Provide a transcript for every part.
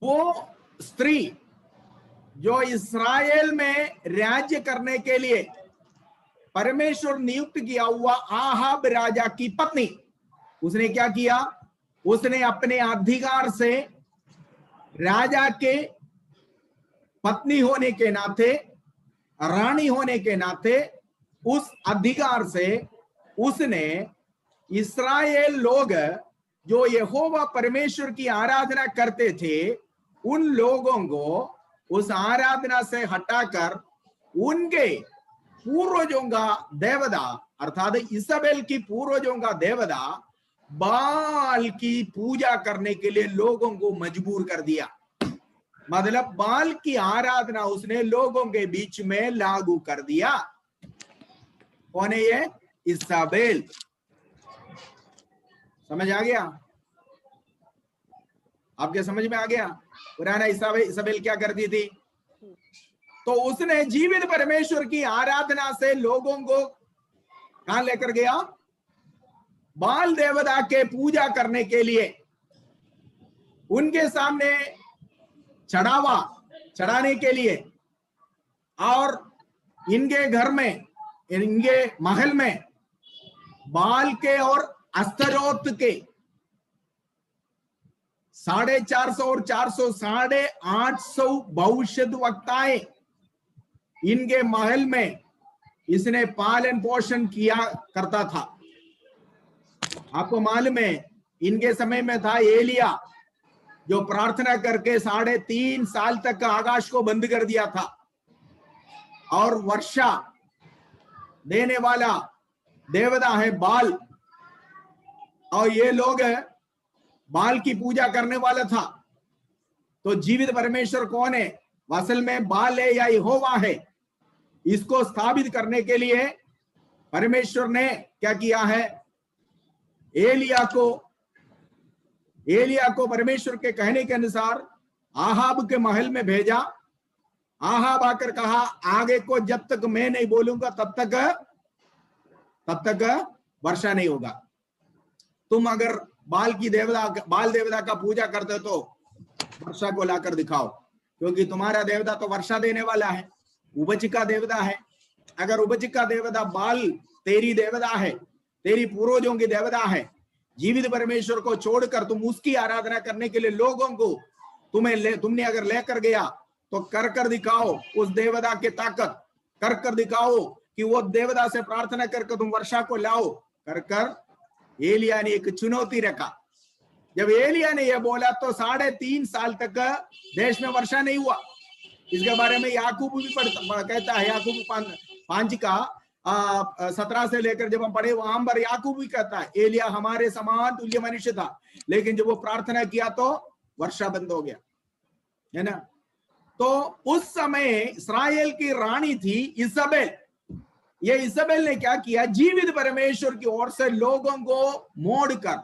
वो स्त्री जो इस्राएल में राज्य करने के लिए परमेश्वर नियुक्त किया हुआ आहाब राजा की पत्नी, उसने क्या किया? उसने अपने अधिकार से राजा के पत्नी होने के नाते, रानी होने के नाते, उस अधिकार से उसने इस्राएल लोग जो यहोवा परमेश्वर की आराधना करते थे, उन लोगों को उस आराधना से हटाकर उनके पूर्वजों का देवता अर्थात इसाबेल की पूर्वजों का देवता बाल की पूजा करने के लिए लोगों को मजबूर कर दिया। मतलब बाल की आराधना उसने लोगों के बीच में लागू कर दिया। कौन है ये? इसाबेल। समझ आ गया? आपके समझ में आ गया? पुराना इसाबेल क्या करती थी? तो उसने जीवित परमेश्वर की आराधना से लोगों को कहां लेकर गया? बाल देवता के पूजा करने के लिए। उनके सामने चढ़ावा चढ़ाने के लिए और इनके घर में, इनके महल में बाल के और अस्तरोत के 450 और 400 850 भविष्यद्वक्ताएं इनके महल में इसने पालन पोषण किया करता था। आपको मालूम है इनके समय में था एलिया, जो प्रार्थना करके 3.5 साल तक आकाश को बंद कर दिया था और वर्षा देने वाला देवता है बाल, और ये लोग बाल की पूजा करने वाला था। तो जीवित परमेश्वर कौन है? असल में बाल है या यहोवा है? इसको स्थापित करने के लिए परमेश्वर ने क्या किया है? एलिया को परमेश्वर के कहने के अनुसार आहाब के महल में भेजा। आहाब आकर कहा, आगे को जब तक मैं नहीं बोलूंगा तब तक वर्षा नहीं होगा। तुम अगर बाल देवता का पूजा करते तो वर्षा को लाकर दिखाओ, क्योंकि तुम्हारा देवता तो वर्षा देने वाला है, उपज का देवता है। अगर उपज का देवता बाल तेरी देवता है, तेरी पूर्वजों की देवता है, जीवित परमेश्वर को छोड़कर तुम उसकी आराधना करने के लिए लोगों को तुमने अगर लेकर गया तो कर दिखाओ उस देवता की ताकत, कर दिखाओ कि वो देवता से प्रार्थना करके तुम वर्षा को लाओ। कर एलिया ने एक चुनौती रखा। जब एलिया ने यह बोला तो 3.5 साल तक देश में वर्षा नहीं हुआ। इसके बारे में याकूब भी कहता है, याकूब 5 का 17 से लेकर जब हम पढ़े वहां पर याकूब भी कहता है एलिया हमारे समान तुल्य मनुष्य था, लेकिन जब वो प्रार्थना किया तो वर्षा बंद हो गया, है ना। तो उस समय इस्राएल की रानी थी इसाबेल। ये इसाबेल ने क्या किया? जीवित परमेश्वर की ओर से लोगों को मोड़कर,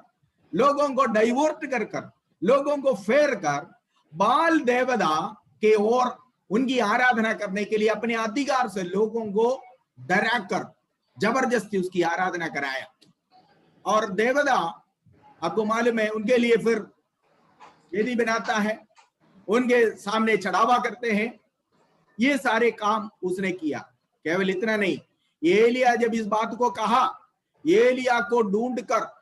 लोगों को डाइवर्ट कर, लोगों को फेर कर बाल देवता के ओर उनकी आराधना करने के लिए अपने अधिकार से लोगों को डराकर जबरदस्ती उसकी आराधना कराया। और देवता आपको मालूम है उनके लिए फिर वेदी बनाता है, उनके सामने चढ़ावा करते हैं। ये सारे काम उसने किया। केवल इतना नहीं, एलिया जब इस बात को कहा, एलिया को ढूंढकर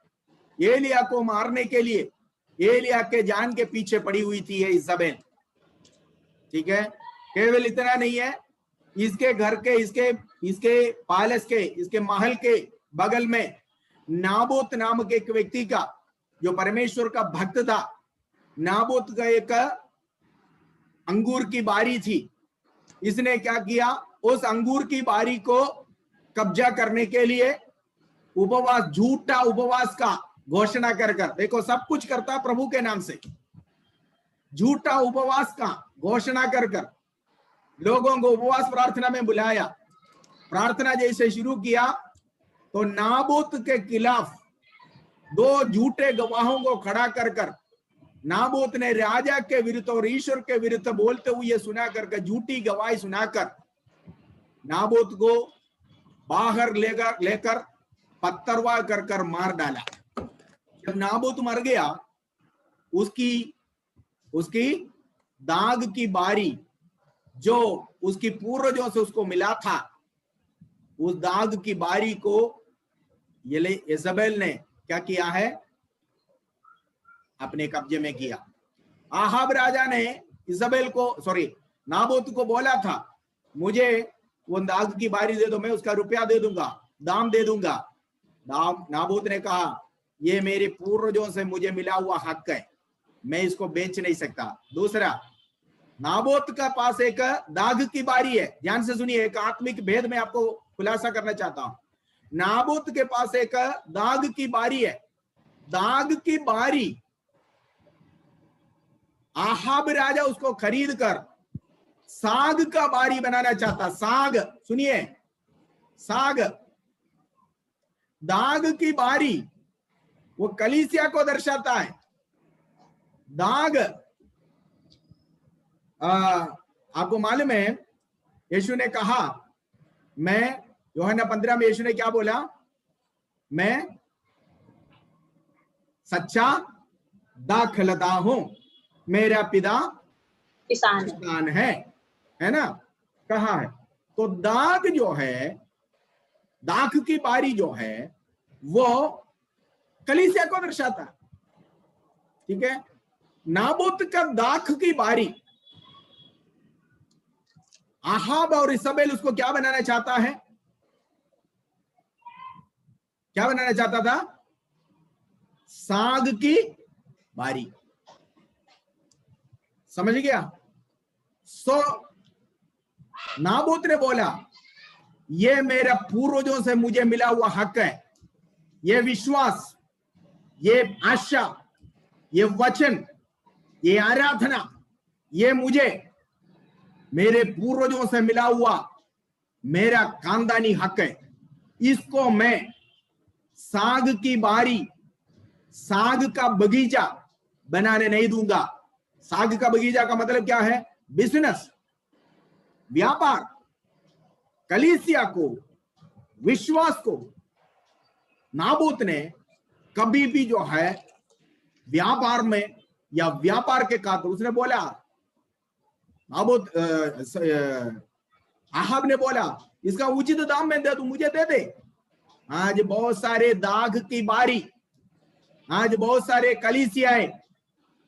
एलिया को मारने के लिए एलिया के जान के पीछे पड़ी हुई थी ये इसाबेल। ठीक है, केवल इतना नहीं है, इसके घर के, इसके पैलेस के, इसके महल के बगल में नाबोत नामक एक व्यक्ति का, जो परमेश्वर का भक्त था, नाबोत का एक अंगूर की बारी थी। इसने क्या किया? उस अंगूर की बारी को कब्जा करने के लिए उपवास, झूठा उपवास का घोषणा कर, देखो सब कुछ करता प्रभु के नाम से, झूठा उपवास का घोषणा कर लोगों को उपवास प्रार्थना में बुलाया। प्रार्थना जैसे शुरू किया तो नाबोत के खिलाफ 2 झूठे गवाहों को खड़ा कर नाबोत ने राजा के विरुद्ध और ईश्वर के विरुद्ध बोलते हुए सुना करके, झूठी गवाही सुनाकर नाबोत को बाहर लेकर पत्थरवा कर मार डाला। जब नाबोत मर गया, उसकी दाग की बारी जो उसकी पूर्वजों से उसको मिला था, उस दाग की बारी को यजेबेल ने क्या किया है, अपने कब्जे में किया। आहाब राजा ने इजबेल को नाबोत को बोला था, मुझे वो दाग की बारी दे दो, मैं उसका रुपया दे दूंगा, दाम दे दूंगा। नाबोत ने कहा, ये मेरे पूर्वजों से मुझे मिला हुआ हक है, मैं इसको बेच नहीं सकता। दूसरा, नाबोत का पास एक दाग की बारी है। ध्यान से सुनिए, एक आत्मिक भेद में आपको खुलासा करना चाहता हूं। नाबोत के पास एक दाग की बारी है। दाग की बारी आहाब राजा उसको खरीद कर साग का बारी बनाना चाहता। साग, सुनिए, साग, दाग की बारी वो कलीसिया को दर्शाता है। दाग, आपको मालूम है, यीशु ने कहा, मैं यूहन्ना 15 में यीशु ने क्या बोला, मैं सच्चा दाखलता हूं, मेरा पिता किसान है ना, कहा है। तो दाग जो है, दाख की बारी जो है, वो कलीसिया को दर्शाता है। ठीक है। नाबोत का दाख की बारी, आहाब और इजबेल उसको क्या बनाना चाहता है, क्या बनाना चाहता था, साग की बारी। समझ गया। नाबोत ने बोला, ये मेरे पूर्वजों से मुझे मिला हुआ हक है, ये विश्वास, ये आशा, ये वचन, ये आराधना, ये मुझे मेरे पूर्वजों से मिला हुआ मेरा खानदानी हक है। इसको मैं साग की बारी, साग का बगीचा बनाने नहीं दूंगा। साग का बगीचा का मतलब क्या है, बिजनेस, व्यापार, कलीसिया को, विश्वास को। नाबोत ने कभी भी जो है व्यापार में या व्यापार के खातिर उसने बोला, नाबोत आहाब ने बोला, इसका उचित दाम मैं दे दूं, मुझे दे दे। आज बहुत सारे दाग की बारी, आज बहुत सारे कलीसियाएं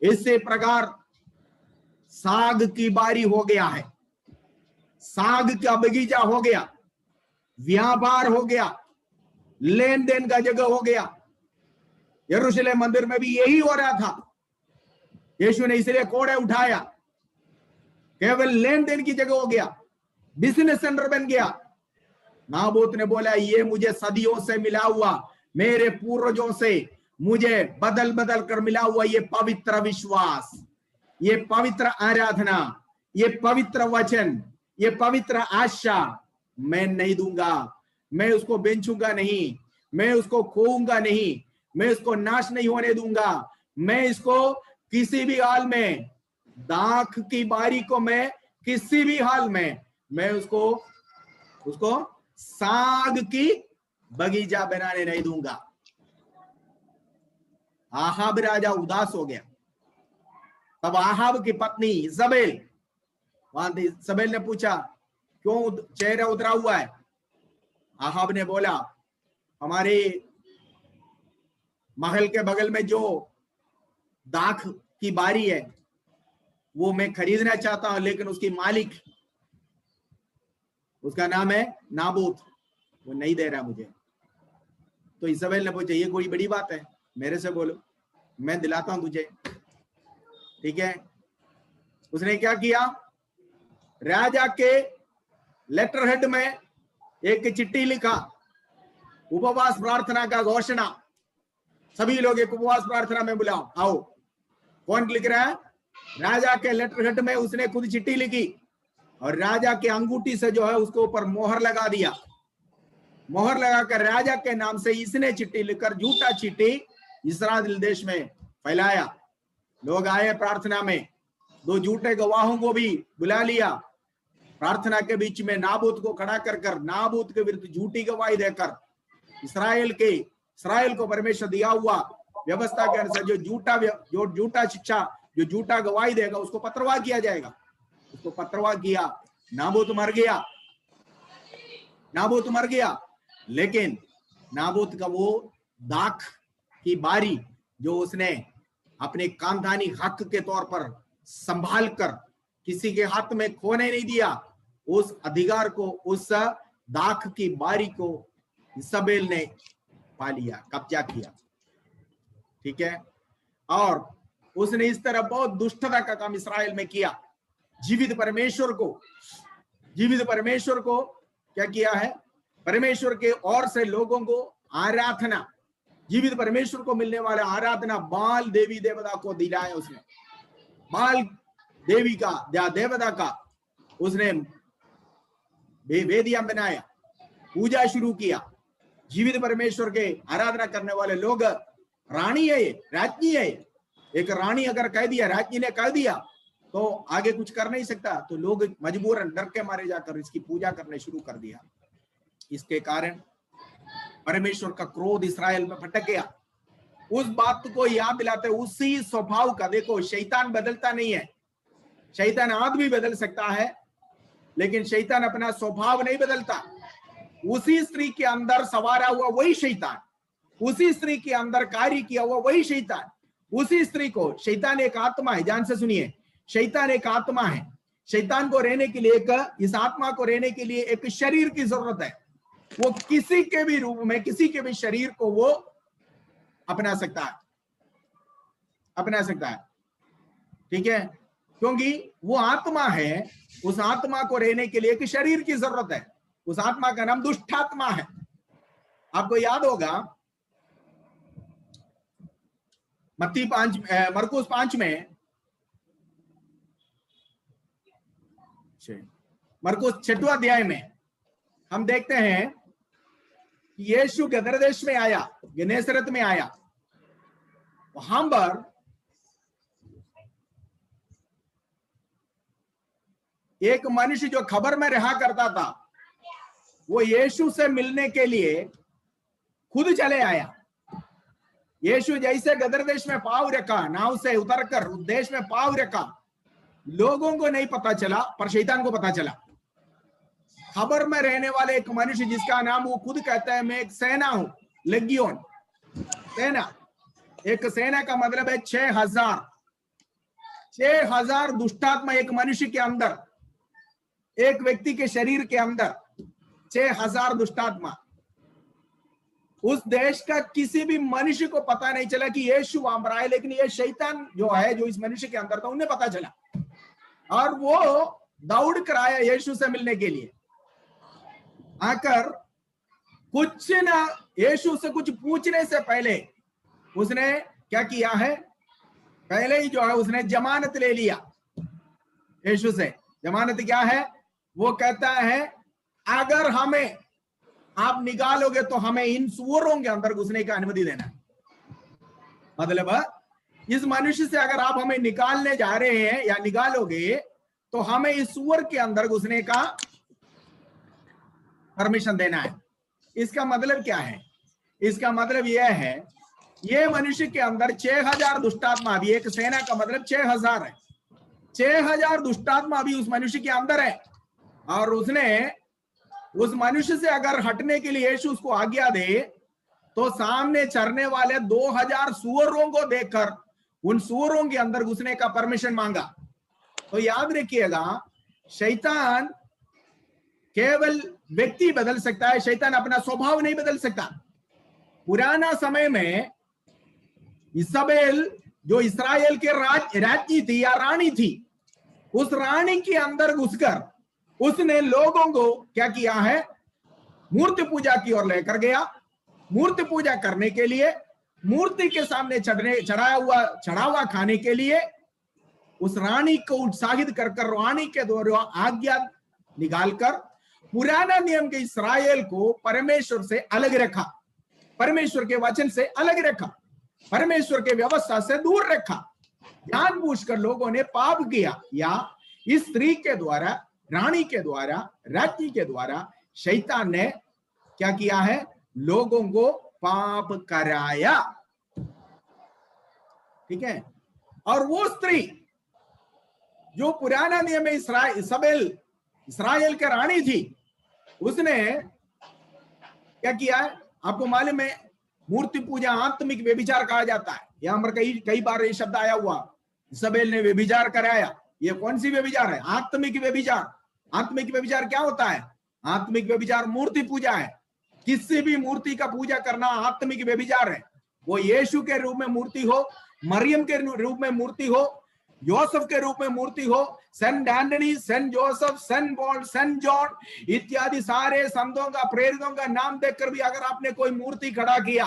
इसी प्रकार साग की बारी हो गया है, साग का बगीचा हो गया, व्यापार हो गया, लेन देन का जगह हो गया। यरूशलेम मंदिर में भी यही हो रहा था। यीशु ने इसलिए कोड़े उठाया, केवल लेन देन की जगह हो गया, बिजनेस सेंटर बन गया। नाबोत ने बोला, ये मुझे सदियों से मिला हुआ, मेरे पूर्वजों से मुझे बदल बदल कर मिला हुआ ये पवित्र विश्वास, ये पवित्र आराधना, ये पवित्र वचन, ये पवित्र आशा मैं नहीं दूंगा। मैं उसको बेचूंगा नहीं, मैं उसको खोऊंगा नहीं, मैं उसको नाश नहीं होने दूंगा। मैं इसको किसी भी हाल में, दाख की बारी को मैं किसी भी हाल में, मैं उसको साग की बगीचा बनाने नहीं दूंगा। आहाब राजा उदास हो गया। तब आहाब की पत्नी इजबेल, इजबेल ने पूछा, क्यों चेहरा उतरा हुआ है? आहाब ने बोला, हमारे महल के बगल में जो दाख की बारी है वो मैं खरीदना चाहता हूं, लेकिन उसकी मालिक, उसका नाम है नाबोत, वो नहीं दे रहा मुझे। तो इजबेल ने पूछा, ये कोई बड़ी बात है, मेरे से बोलो, मैं दिलाता हूं तुझे। ठीक है। उसने क्या किया, राजा के लेटर हेड में एक चिट्ठी लिखा, उपवास प्रार्थना का घोषणा, सभी लोग एक उपवास प्रार्थना में बुलाओ, आओ। कौन लिख रहा है? राजा के लेटर हेड में उसने खुद चिट्ठी लिखी और राजा के अंगूठी से जो है उसको ऊपर मोहर लगा दिया। मोहर लगाकर राजा के नाम से इसने चिट्ठी लिखकर झूठा चिट्ठी इस्राएल देश में फैलाया। लोग आए प्रार्थना में, दो झूठे गवाहों को भी बुला लिया। प्रार्थना के बीच में नाबूत को खड़ा कर नाबूत के विरुद्ध झूठी गवाही देकर इस्राएल को परमेश्वर दिया हुआ व्यवस्था के अनुसार जो झूठा शिक्षा जो झूठा गवाही देगा उसको पत्रवाह किया जाएगा। उसको पत्रवाह किया, नाबोत मर गया, नाबोत मर गया। लेकिन नाबोत का वो दाख की बारी जो उसने अपने कामधानी हक के तौर पर संभाल कर किसी के हाथ में खोने नहीं दिया, उस अधिकार को, उस दाख की बारी को इसाबेल ने पा लिया, कब्जा किया। ठीक है, और उसने इस तरह बहुत दुष्टता का काम इस्राएल में किया। जीवित परमेश्वर को क्या किया है? परमेश्वर के ओर से लोगों को आराधना, जीवित परमेश्वर को मिलने वाला आराधना बाल देवी देवता को दिलाया उसने। बाल देवी का या देवता का उसने वेदियां बनाया, पूजा शुरू किया। जीवित परमेश्वर के आराधना करने वाले लोग, रानी है ये, राज्ञी है ये। एक रानी अगर कह दिया, राज्ञी ने कह दिया तो आगे कुछ कर नहीं सकता, तो लोग मजबूरन डर के मारे जाकर इसकी पूजा करने शुरू कर दिया। इसके कारण परमेश्वर का क्रोध इस्राएल में भटक गया। उस बात को याद दिलाते उसी स्वभाव का, देखो शैतान बदलता नहीं है। शैतान आदमी बदल सकता है लेकिन शैतान अपना स्वभाव नहीं बदलता। उसी स्त्री के अंदर सवारा हुआ वही शैतान, उसी स्त्री के अंदर कार्य किया हुआ वही शैतान, उसी स्त्री को, शैतान एक आत्मा है, ध्यान से सुनिए, शैतान एक आत्मा है। शैतान को रहने के लिए इस आत्मा को रहने के लिए एक शरीर की जरूरत है। वो किसी के भी रूप में, किसी के भी शरीर को वो अपना सकता है। ठीक है, क्योंकि वो आत्मा है, उस आत्मा को रहने के लिए एक शरीर की जरूरत है। उस आत्मा का नाम दुष्ट आत्मा है। आपको याद होगा मरकुस 5 में, मरकुस 6वां अध्याय में हम देखते हैं कि यीशु गदर देश में आया, गनेसरत में आया। वहां पर एक मनुष्य जो खबर में रहा करता था, वो यीशु से मिलने के लिए खुद चले आया। यीशु जैसे गदर देश में पांव रखा, नाव से उतरकर उस देश में पांव रखा, लोगों को नहीं पता चला पर शैतान को पता चला। खबर में रहने वाले एक मनुष्य जिसका नाम वो खुद कहता है, मैं एक सेना हूं, लेगियोन, सेना। एक सेना का मतलब है 6,000 दुष्टात्मा एक मनुष्य के अंदर, एक व्यक्ति के शरीर के अंदर 6,000 दुष्टात्मा। उस देश का किसी भी मनुष्य को पता नहीं चला कि यीशु वहां पर आए, लेकिन ये शैतान जो है, जो इस मनुष्य के अंदर था, उन्हें पता चला और वो दौड़ कर आया यीशु से मिलने के लिए। आकर कुछ ना, यीशु से कुछ पूछने से पहले उसने क्या किया है? पहले ही जो है उसने जमानत ले लिया यीशु से। जमानत क्या है? वो कहता है, अगर हमें आप निकालोगे तो हमें इन सुअरों के अंदर घुसने की अनुमति देना। मतलब इस मनुष्य से अगर आप हमें निकालने जा रहे हैं या निकालोगे तो हमें इस सुअर के अंदर घुसने का परमिशन देना है। इसका मतलब क्या है? इसका मतलब यह है, ये मनुष्य के अंदर 6,000 दुष्टात्मा, अभी एक सेना का मतलब 6,000 है। 6,000 दुष्टात्मा अभी उस मनुष्य के अंदर है और उसने उस मनुष्य से अगर हटने के लिए यीशु उसको आज्ञा दे तो सामने चरने वाले 2,000 सुअरों को देखकर उन सुअरों के अंदर घुसने का परमिशन मांगा। तो याद रखिएगा, शैतान केवल व्यक्ति बदल सकता है, शैतान अपना स्वभाव नहीं बदल सकता। पुराना समय में इसाबेल जो इस्राएल के राज्ञी थी या रानी थी, उस रानी के अंदर घुसकर उसने लोगों को क्या किया है? मूर्ति पूजा की ओर लेकर गया। मूर्ति पूजा करने के लिए, मूर्ति के सामने चढ़ावा खाने के लिए उस रानी को उत्साहित कर रानी के द्वारा आज्ञा निकालकर पुराना नियम के इस्राएल को परमेश्वर से अलग रखा, परमेश्वर के वचन से अलग रखा, परमेश्वर के व्यवस्था से दूर रखा। जानबूझकर लोगों ने पाप किया, या इस स्त्री के द्वारा, रानी के द्वारा, राज्ञी के द्वारा शैतान ने क्या किया है? लोगों को पाप कराया। ठीक है, और वो स्त्री जो पुराना नियम में इस्राएल के रानी थी, उसने क्या किया है आपको मालूम है? मूर्ति पूजा आत्मिक व्यभिचार कहा जाता है। यहां पर कई बार ये शब्द आया हुआ, इसाबेल ने व्यभिचार कराया। ये कौन सी व्यभिचार है? आत्मिक व्यभिचार। आत्मिक व्यभिचार क्या होता है? आत्मिक व्यभिचार मूर्ति पूजा है। किसी भी मूर्ति का पूजा करना आत्मिक व्यभिचार है। वो यीशु के रूप में मूर्ति हो, मरियम के रूप में मूर्ति हो, योसेफ के रूप में मूर्ति हो, Saint Anthony, Saint Joseph, Saint Paul, Saint John इत्यादि सारे संतों का, प्रेरितों का नाम देखकर भी अगर आपने कोई मूर्ति खड़ा किया,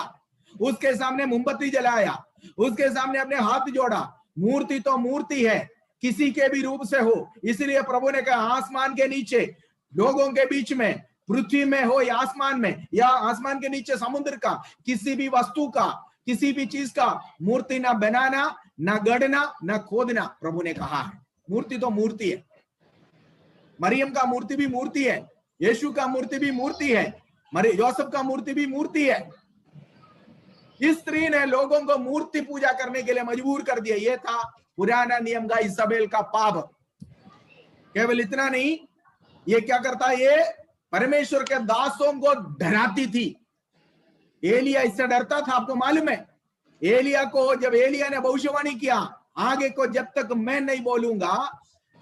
उसके सामने मोमबत्ती जलाया, उसके सामने अपने हाथ जोड़ा, मूर्ति तो मूर्ति है, किसी के भी रूप से हो। इसलिए प्रभु ने कहा आसमान के नीचे, लोगों के बीच में, पृथ्वी में हो या आसमान में, या आसमान के नीचे समुद्र का, किसी भी वस्तु का, किसी भी चीज का मूर्ति ना बनाना, ना गढ़ना, ना खोदना, प्रभु ने कहा है। मूर्ति तो मूर्ति है। मरियम का मूर्ति भी मूर्ति है, यीशु का मूर्ति भी मूर्ति है, योसेफ का मूर्ति भी मूर्ति है। इस स्त्री ने लोगों को मूर्ति पूजा करने के लिए मजबूर कर दिया। यह था पुराना नियम का इसाबेल का पाप। केवल इतना नहीं, ये क्या करता, ये परमेश्वर के दासों को डराती थी। एलिया इससे डरता था, आपको मालूम है? एलिया को जब एलिया ने भविष्यवाणी किया, आगे को जब तक मैं नहीं बोलूंगा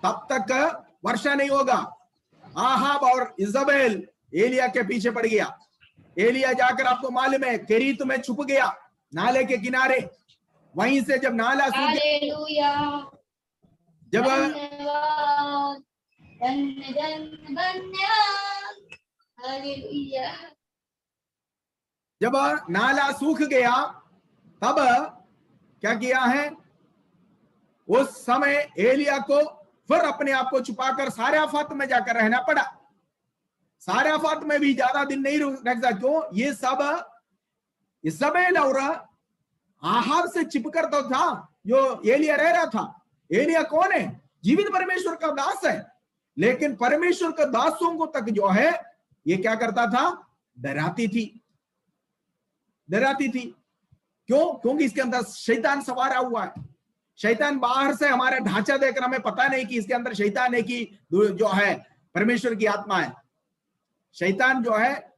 तब तक वर्षा नहीं होगा, आहाब और इजाबेल एलिया के पीछे पड़ गया। एलिया जाकर आपको मालूम है केरीत में छुप गया, नाले के किनारे। वहीं से जब नाला जब नाला सूख गया, तब क्या किया है? उस समय एलिया को फिर अपने आप को छुपाकर सारेफात में जाकर रहना पड़ा। सारेफात में भी ज्यादा दिन नहीं रह सकता। क्यों? ये सब इसाबेल और आहाब से चिपकर तो था जो एलिया रह रहा था। एलिया कौन है? जीवित परमेश्वर का दास है, लेकिन परमेश्वर के दासों को तक जो है ये क्या करता था? डराती थी। क्यों? क्योंकि इसके अंदर शैतान सवारा हुआ है। शैतान बाहर से हमारा ढांचा देखकर हमें पता नहीं कि इसके अंदर शैतान है कि जो है परमेश्वर की आत्मा है। शैतान जो है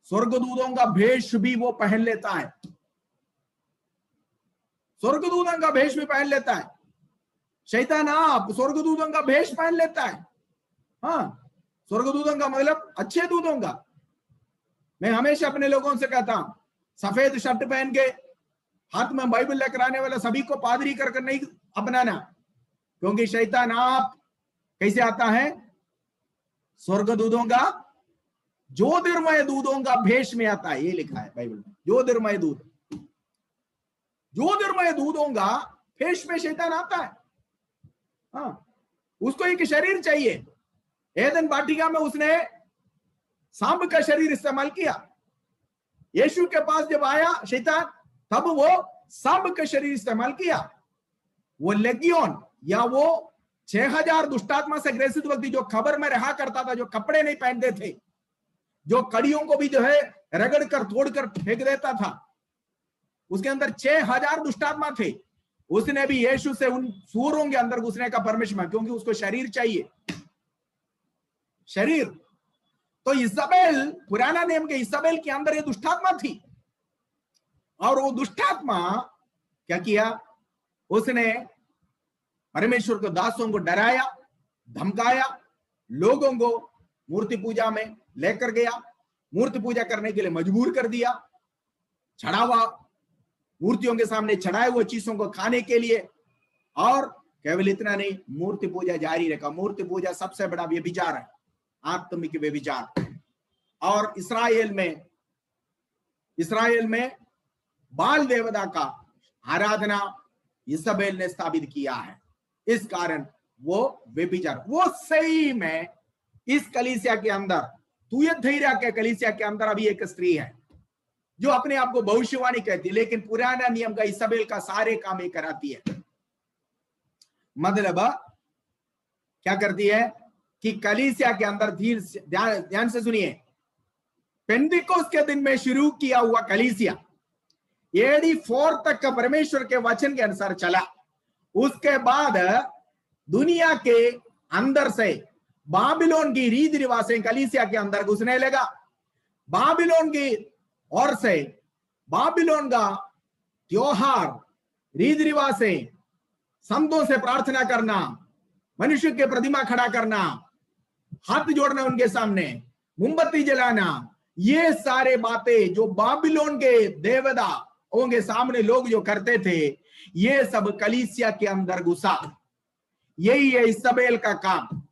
स्वर्गदूतों का भेष भी वो पहन लेता है, स्वर्गदूतों का भेष भी पहन लेता है शैतान। आप स्वर्गदूतों का भेष पहन लेता है। हाँ, स्वर्गदूतों का मतलब अच्छे दूतों का। मैं हमेशा अपने लोगों से कहता हूं, सफेद शर्ट पहन के हाथ में बाइबल लेकर आने वाला सभी को पादरी कर नहीं अपनाना, क्योंकि शैतान आप कैसे आता है? स्वर्गदूतों का, ज्योतिर्मय दूतों का भेष में आता है। ये लिखा है बाइबल में, ज्योतिर्मय दूतों का भेष में शैतान आता है। हाँ, उसको एक शरीर चाहिए। एदन वाटिका में उसने सांप का शरीर इस्तेमाल किया। यीशु के पास जब आया शैतान, तब वो सांप का शरीर इस्तेमाल किया। वो लेगियोन या वो 6000 दुष्टात्मा से ग्रसित व्यक्ति जो खबर में रहा करता था, जो कपड़े नहीं पहनते थे, जो कड़ियों को भी जो है रगड़ कर तोड़कर फेंक देता था, उसके अंदर 6000 दुष्टात्मा थे। उसने भी यीशु से उन सूरों के अंदर घुसने का परमिशन, क्योंकि उसको शरीर चाहिए, शरीर। तो इसाबेल, पुराना नियम के इसाबेल के अंदर ये दुष्टात्मा थी, और वो दुष्टात्मा क्या किया? उसने परमेश्वर को दासों को डराया, धमकाया, लोगों को मूर्ति पूजा में लेकर गया, मूर्ति पूजा करने के लिए मजबूर कर दिया, चढ़ावा मूर्तियों के सामने चढ़ाए हुए चीजों को खाने के लिए। और केवल इतना नहीं, मूर्ति पूजा जारी रखा। मूर्ति पूजा सबसे बड़ा व्यभिचार है, आत्मिक व्यभिचार। और इस्राएल में बाल देवता का आराधना इसाबेल ने स्थापित किया है। इस कारण वो व्यभिचार, वो सही में इस कलीसिया के अंदर, तुयथैरा के कलीसिया के अंदर अभी एक स्त्री है जो अपने आप को भविष्यवाणी कहती है, लेकिन पुराना नियम का इसाबेल का सारे काम ही कराती है। मतलब क्या करती है कि कलीसिया के अंदर, ध्यान से सुनिए, पेंतिकोस के दिन में शुरू किया हुआ कलीसिया AD 4 तक का परमेश्वर के वचन के अनुसार चला। उसके बाद दुनिया के अंदर से बाबिलोन की रीति रिवाजें कलीसिया के अंदर घुसने लगा। बाबिलोन की ओर से बाबिलोन का त्योहार, रीति रिवाजें, संतों से प्रार्थना करना, मनुष्य के प्रतिमा खड़ा करना, हाथ जोड़ना उनके सामने, मोमबत्ती जलाना, ये सारे बातें जो बाबिलोन के देवताओं के सामने लोग जो करते थे, ये सब कलीसिया के अंदर घुसा। यही है इजबेल का काम।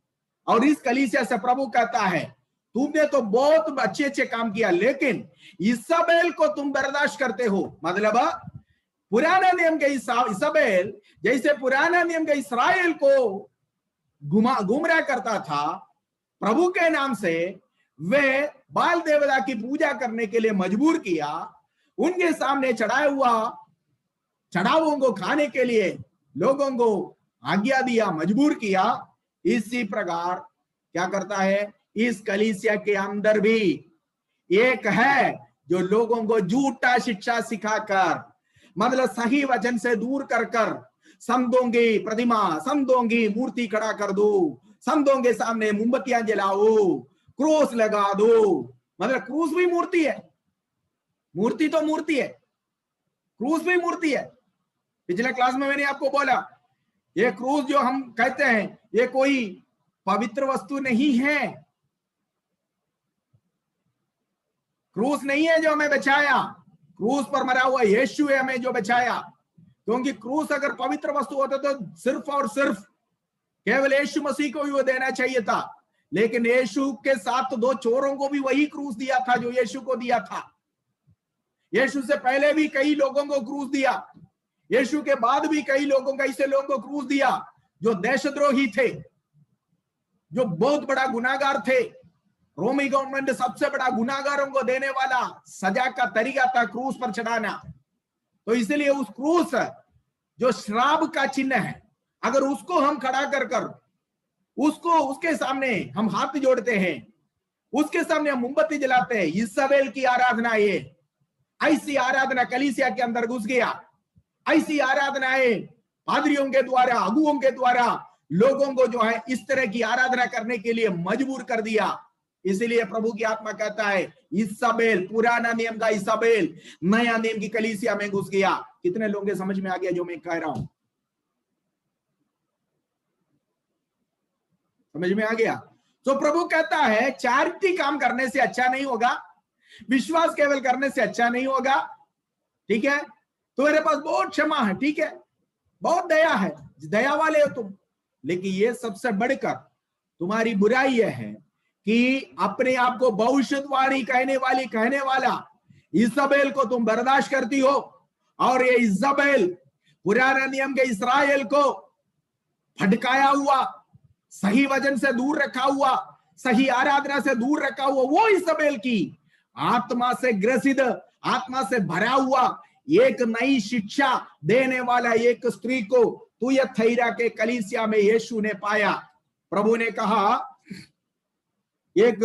और इस कलीसिया से प्रभु कहता है, तुमने तो बहुत अच्छे अच्छे काम किया, लेकिन इजबेल को तुम बर्दाश्त करते हो। मतलब पुराना नियम के इजबेल जैसे पुराना नियम के इस्राएल को गुमराह करता था प्रभु के नाम से, वे बाल देवता की पूजा करने के लिए मजबूर किया, उनके सामने चढ़ाया हुआ चढ़ावों को खाने के लिए लोगों को आज्ञा दिया, मजबूर किया। इसी प्रकार क्या करता है, इस कलीसिया के अंदर भी एक है जो लोगों को झूठा शिक्षा सिखाकर, मतलब सही वचन से दूर कर कर संतों की प्रतिमा, संतों की मूर्ति खड़ा कर दो, संतों के सामने मोमबत्तियां जलाओ, क्रूस लगा दो। मतलब क्रूस भी मूर्ति है, मूर्ति तो मूर्ति है, क्रूस भी मूर्ति है। पिछले क्लास में मैंने आपको बोला, ये क्रूस जो हम कहते हैं, ये कोई पवित्र वस्तु नहीं है, क्रूस नहीं है जो हमें बचाया, क्रूस पर मरा हुआ यीशु है हमें जो बचाया। क्योंकि क्रूस अगर पवित्र वस्तु होता तो सिर्फ और सिर्फ केवल यीशु मसीह को ही वो देना चाहिए था, लेकिन यीशु के साथ दो चोरों को भी वही क्रूस दिया था जो यीशु को दिया था। यीशु से पहले भी कई लोगों को क्रूस दिया, यीशु के बाद भी कई लोगों को, ऐसे लोगों को क्रूस दिया जो देशद्रोही थे, जो बहुत बड़ा गुनाहगार थे। रोमी गवर्नमेंट सबसे बड़ा गुनाहगारों को देने वाला सजा का तरीका था क्रूस पर चढ़ाना। तो इसलिए उस क्रूस जो श्राप का चिन्ह है, अगर उसको हम खड़ा कर कर उसको, उसके सामने हम हाथ जोड़ते हैं, उसके सामने हम मोमबत्ती जलाते हैं, इजबेल की आराधना, ये ऐसी आराधना कलीसिया के अंदर घुस गया। ऐसी आराधनाएं पादरियों के द्वारा, अगुओं के द्वारा लोगों को जो है इस तरह की आराधना करने के लिए मजबूर कर दिया। इसलिए प्रभु की आत्मा कहता है, इजबेल, पुराना नियम का इजबेल नया नियम की कलीसिया में घुस गया। कितने लोगों के समझ में आ गया जो मैं कह रहा हूं? समझ में आ गया? तो प्रभु कहता है, चैरिटी काम करने से अच्छा नहीं होगा, विश्वास केवल करने से अच्छा नहीं होगा। ठीक है, तो मेरे पास बहुत क्षमा है, ठीक है, बहुत दया है, दया वाले हो तुम, लेकिन ये सबसे बढ़कर तुम्हारी बुराई यह है कि अपने आप को भविष्यवाणी कहने वाला इजबेल को तुम बर्दाश्त करती हो। और ये इजबेल पुराना नियम के इस्राएल को भटकाया हुआ, सही वचन से दूर रखा हुआ, सही आराधना से दूर रखा हुआ, वो इजबेल की आत्मा से ग्रसित, आत्मा से भरा हुआ एक नई शिक्षा देने वाला एक स्त्री को तुयथैरा के कलीसिया में यीशु ने पाया। प्रभु ने कहा, एक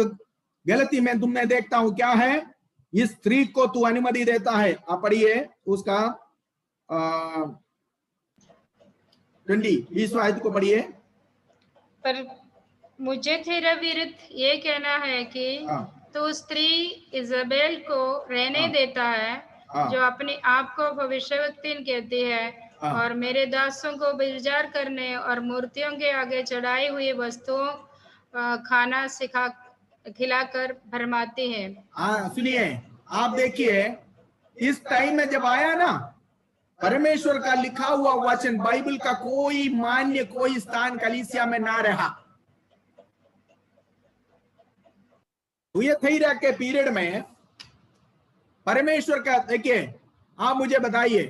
गलती में तुमने देखता हूं, क्या है, इस स्त्री को तू अनुमति देता है। आप पढ़िए उसका 20 आयत को पढ़िए। पर मुझे तेरा विरुद्ध ये कहना है कि तू स्त्री इजबेल को रहने देता है, जो अपने आप को भविष्यवक्तिन कहती है और मेरे दासों को बेजार करने और मूर्तियों के आगे चढ़ाई हुई वस्तुओं खाना खिलाकर भरमाती है। सुनिए, आप देखिए, इस टाइम में जब आया ना, परमेश्वर का लिखा हुआ वचन, बाइबल का कोई मान्य, कोई स्थान कलीसिया में ना रहा। तुयथैरा के पीरियड में परमेश्वर का, देखिए, आप मुझे बताइए,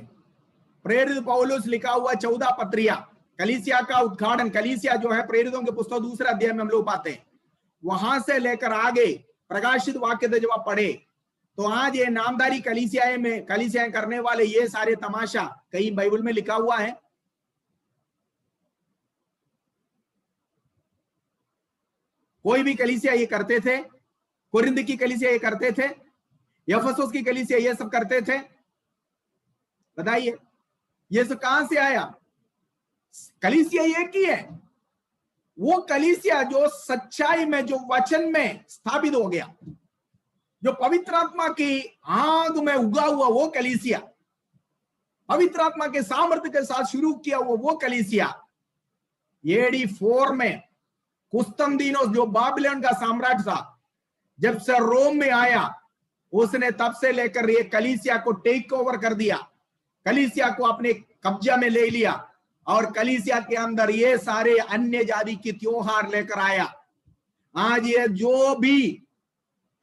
प्रेरित पौलुस लिखा हुआ 14 पत्रिया, कलीसिया का उद्घाटन, कलीसिया जो है प्रेरितों के पुस्तक 2 अध्याय में हम लोग पाते हैं, वहां से लेकर आगे प्रकाशित वाक्य जब आप पढ़े तो आज ये नामधारी कलीसियाएं करने वाले ये सारे तमाशा कहीं बाइबल में लिखा हुआ है? कोई भी कलीसिया ये करते थे? कोरिन्थ की कलीसिया ये करते थे? एफेसुस की कलीसिया ये सब करते थे? बताइए, ये सब कहां से आया? कलीसिया एक ही है, वो कलीसिया जो सच्चाई में, जो वचन में स्थापित हो गया, जो पवित्र आत्मा की आग में उगा हुआ वो कलीसिया, पवित्र आत्मा के सामर्थ्य के साथ शुरू किया हुआ वो कलीसिया, AD 4 में कुस्तुनदीनोस जो बाबिलोन का सम्राट था, जब से रोम में आया, उसने तब से लेकर ये कलीसिया को टेक ओवर कर दिया, कलीसिया को अपने कब्जा में ले लिया, और कलीसिया के अंदर ये सारे अन्य जाति की त्योहार लेकर आया। आज ये जो भी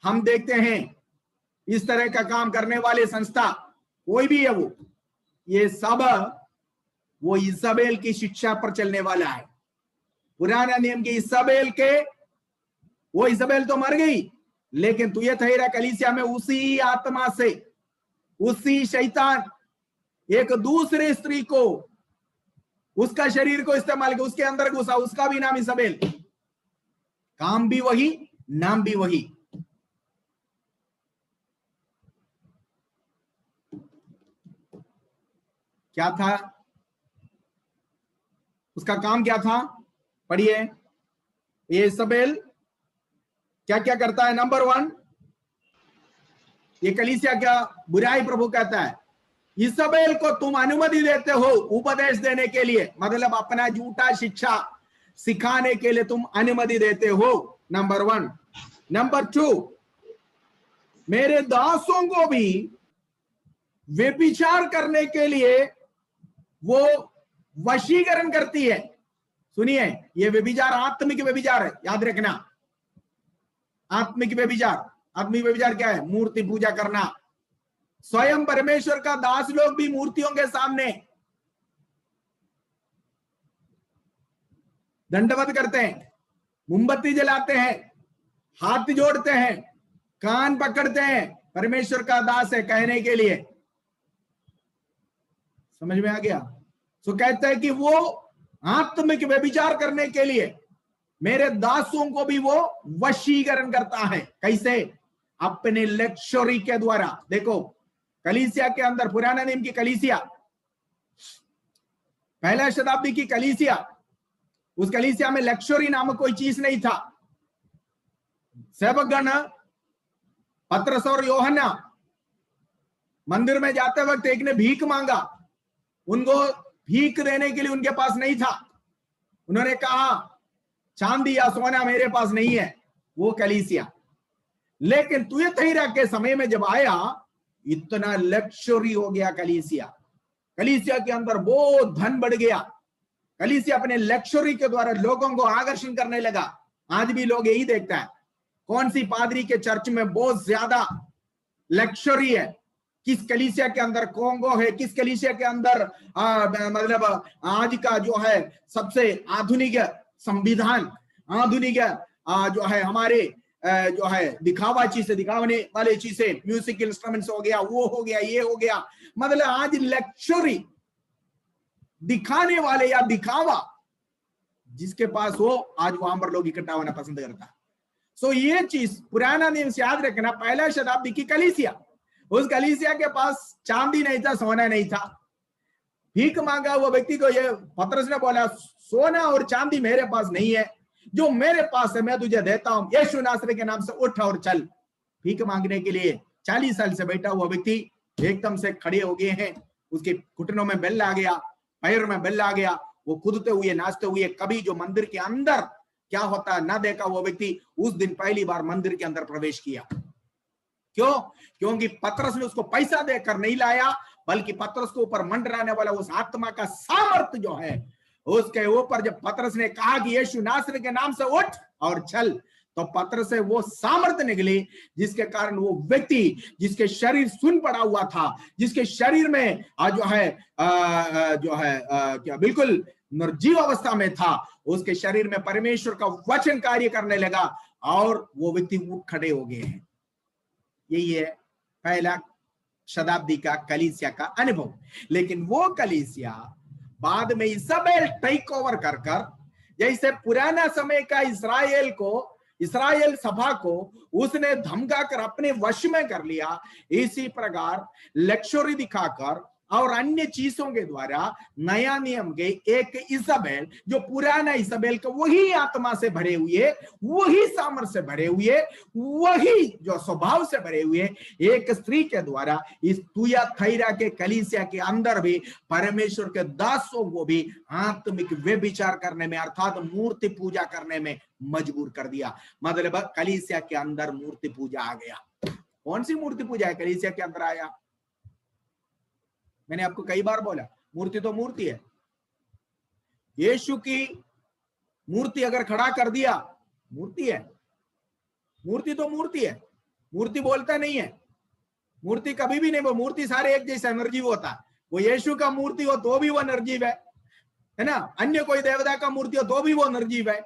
हम देखते हैं इस तरह का काम करने वाले संस्था कोई भी है, वो ये सब वो इसाबेल की शिक्षा पर चलने वाला है। पुराना नियम की इसाबेल के, वो इसाबेल तो मर गई, लेकिन तुयथैरा कलीसिया में उसी आत्मा से, उसी शैतान एक दूसरे स्त्री को, उसका शरीर को इस्तेमाल किया, उसके अंदर घुसा, उसका भी नाम इसाबेल, काम भी वही, नाम भी वही। क्या था उसका काम, क्या था? पढ़िए, ये इसाबेल क्या क्या करता है? नंबर 1, ये कलीसिया क्या बुराई प्रभु कहता है, इसाबेल को तुम अनुमति देते हो उपदेश देने के लिए, मतलब अपना झूठा शिक्षा सिखाने के लिए तुम अनुमति देते हो, नंबर 1। नंबर 2, मेरे दासों को भी व्यभिचार करने के लिए वो वशीकरण करती है। सुनिए, ये व्यभिचार आत्मिक व्यभिचार है, याद रखना। आत्मिक व्यभिचार, आत्मिक व्यभिचार क्या है? मूर्ति पूजा करना। स्वयं परमेश्वर का दास लोग भी मूर्तियों के सामने दंडवत करते हैं, मोमबत्ती जलाते हैं, हाथ जोड़ते हैं, कान पकड़ते हैं, परमेश्वर का दास है कहने के लिए। समझ में आ गया? तो कहते हैं कि वो आत्मिक व्यभिचार करने के लिए मेरे दासों को भी वो वशीकरण करता है। कैसे? अपने लक्ष्योरी के द्वारा। देखो, कलीसिया के अंदर, पुराना नियम की कलीसिया, पहला शताब्दी की कलीसिया, उस कलीसिया में लक्ष्योरी नामक कोई चीज नहीं था। सेवकगण पतरस और यूहन्ना मंदिर में जाते वक्त एक ने भीख मांगा, उनको भीख देने के लिए उनके पास नहीं था। उन्होंने कहा चांदी या सोना मेरे पास नहीं है, वो कलीसिया। लेकिन तुयथैरा के समय में जब आया, इतना लक्ष्योरी हो गया कलीसिया, कलीसिया के अंदर बहुत धन बढ़ गया, कलीसिया अपने लक्ष्योरी के द्वारा लोगों को आकर्षण करने लगा। आज भी लोग यही देखता है, कौन सी पादरी के चर्च में बहुत ज्यादा लक्ष्योरी है, किस कलीसिया के अंदर कोंगो है, किस कलीसिया के अंदर मतलब आज का जो है सबसे आधुनिक संविधान, आधुनिक जो है हमारे जो है दिखावा चीजें, दिखाने वाले चीजें, म्यूजिक इंस्ट्रूमेंट्स हो गया, वो हो गया, ये हो गया, मतलब आज लक्ष्योरी दिखाने वाले या दिखावा जिसके पास हो, आज वहां पर लोग इकट्ठा होना पसंद करता है। सो ये चीज पुराना नियम से याद रखना, पहला शताब्दी की कलीसिया, उस कलीसिया के पास चांदी नहीं था, सोना नहीं था। भीख मांगा हुआ व्यक्ति को ये पतरस ने बोला, सोना और चांदी मेरे पास नहीं है, जो मेरे पास है मैं तुझे देता हूं, यीशु नासरी के नाम से उठ और चल। भीख मांगने के लिए 40 साल से बैठा हुआ व्यक्ति एकदम से खड़े हो गए हैं, उसके घुटनों में बेल आ गया, पैर में बेल आ गया, वो कूदते हुए, नाचते हुए, कभी जो मंदिर के अंदर क्या होता है ना देखा वो व्यक्ति उस दिन पहली बार मंदिर के अंदर प्रवेश किया। क्यों? क्योंकि पतरस ने उसको पैसा देकर नहीं लाया, बल्कि पतरस को ऊपर मंडराने वाला उस आत्मा का सामर्थ्य जो है उसके ऊपर जब पतरस ने कहा कि यीशु नासरी के नाम से उठ और चल, तो पतरस से वो सामर्थ्य निकली जिसके कारण वो व्यक्ति जिसके शरीर सुन पड़ा हुआ था, जिसके शरीर में क्या बिल्कुल निर्जीव अवस्था में था, उसके शरीर में परमेश्वर का वचन कार्य करने लगा और वो व्यक्ति उठ खड़े हो गए हैं। यही है पहला शताब्दी का कलीसिया का अनुभव। लेकिन वो कलीसिया बाद में इसाबेल टेक ओवर कर जैसे पुराना समय का इस्राएल सभा को उसने धमका कर अपने वश में कर लिया, इसी प्रकार लक्ष्योरी दिखाकर और अन्य चीजों के द्वारा नया नियम के एक इसाबेल, जो पुराना इसाबेल का वही आत्मा से भरे हुए, वही सामर्थ्य से भरे हुए, वही जो स्वभाव से भरे हुए एक स्त्री के द्वारा इस तुयाथैरा के कलीसिया के अंदर भी परमेश्वर के दासों को भी आत्मिक व्यभिचार करने में, अर्थात मूर्ति पूजा करने में मजबूर कर दिया। मतलब कलीसिया के अंदर मूर्ति पूजा आ गया। कौन सी मूर्ति पूजा है कलीसिया के अंदर आया? मैंने आपको कई बार बोला, मूर्ति तो मूर्ति है। यीशु की मूर्ति अगर खड़ा कर दिया, मूर्ति है, मूर्ति तो मूर्ति है, मूर्ति बोलता नहीं है, मूर्ति कभी भी नहीं, वो मूर्ति सारे एक जैसा निर्जीव होता है। वो यीशु का मूर्ति हो तो भी वो निर्जीव है ना? अन्य कोई देवता का मूर्ति हो तो भी वो निर्जीव है,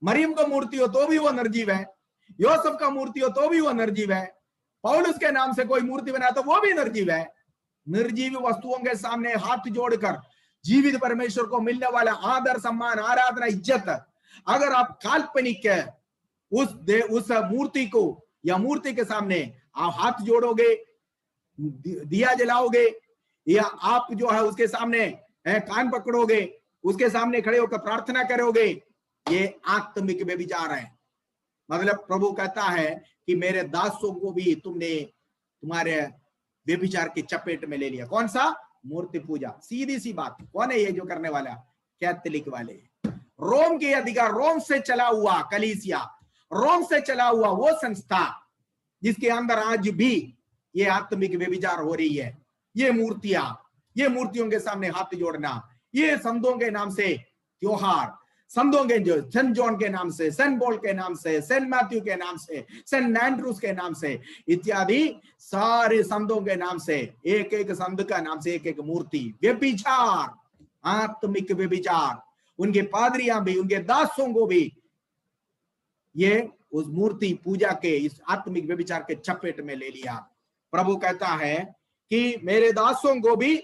मरियम का मूर्ति हो तो भी वो निर्जीव है, योसेफ का मूर्ति हो तो भी वो निर्जीव है, पौलुस के नाम से कोई मूर्ति बना तो वो भी निर्जीव है। निर्जीव वस्तुओं के सामने हाथ जोड़कर जीवित परमेश्वर को मिलने वाला आदर, सम्मान, आराधना, इज्जत, अगर आप काल्पनिक उस मूर्ति को या मूर्ति के सामने आप हाथ जोड़ोगे, दिया जलाओगे, या आप जो है उसके सामने कान पकड़ोगे, उसके सामने खड़े होकर प्रार्थना करोगे, ये आत्मिक व्यभिचार है। मतलब प्रभु कहता है कि मेरे दासों को भी तुमने तुम्हारे व्यभिचार की चपेट में ले लिया। कौन सा? मूर्ति पूजा। सीधी सी बात, कौन है ये जो करने वाला? कैथोलिक वाले, रोम के अधिकार, रोम से चला हुआ कलीसिया, रोम से चला हुआ वो संस्था जिसके अंदर आज भी ये आत्मिक व्यभिचार हो रही है। ये मूर्तियां, ये मूर्तियों के सामने हाथ जोड़ना, ये संतों के नाम से त्योहार, संतों के जो सेंट जॉन के नाम से, सेंट पॉल के नाम से, सेंट मैथ्यू के नाम से, सेंट एंड्रूस के नाम से, इत्यादि सारे संतों के नाम से, एक एक संत का नाम से एक एक मूर्ति। व्यभिचार, आत्मिक व्यभिचार। उनके पादरियां भी, उनके दासों को भी ये उस मूर्ति पूजा के, इस आत्मिक व्यभिचार के चपेट में ले लिया। प्रभु कहता है कि मेरे दासों को भी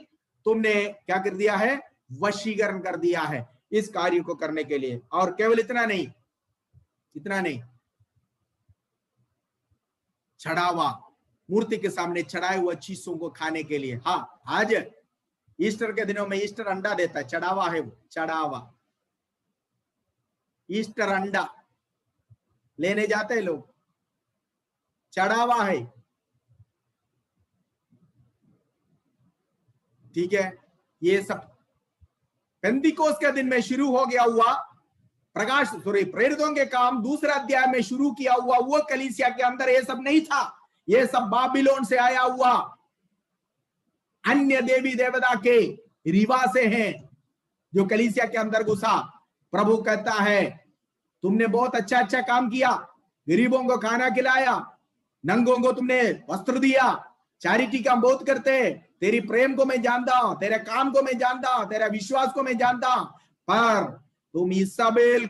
तुमने क्या कर दिया है? वशीकरण कर दिया है इस कार्य को करने के लिए। और केवल इतना नहीं, चढ़ावा, मूर्ति के सामने चढ़ाए हुए चीजों को खाने के लिए। हाँ, आज ईस्टर के दिनों में ईस्टर अंडा देता है, चढ़ावा है वो, चढ़ावा। ईस्टर अंडा लेने जाते हैं लोग, चढ़ावा है। ठीक है, ये सब पेंतिकोस्त के दिन में शुरू हो गया हुआ प्रेरितों के काम दूसरा अध्याय में शुरू किया हुआ वो कलीसिया के अंदर ये सब नहीं था। ये सब बाबिलोन से आया हुआ अन्य देवी देवता के रिवाज से हैं जो कलीसिया के अंदर घुसा। प्रभु कहता है तुमने बहुत अच्छा अच्छा काम किया, गरीबों को खाना खिलाया, नंगों को तुमने वस्त्र दिया, चैरिटी काम बहुत करते, तेरी प्रेम को मैं जानता हूं, तेरे काम को मैं जानता हूं, तेरा विश्वास को मैं जानता हूं, पर तुम इसाबेल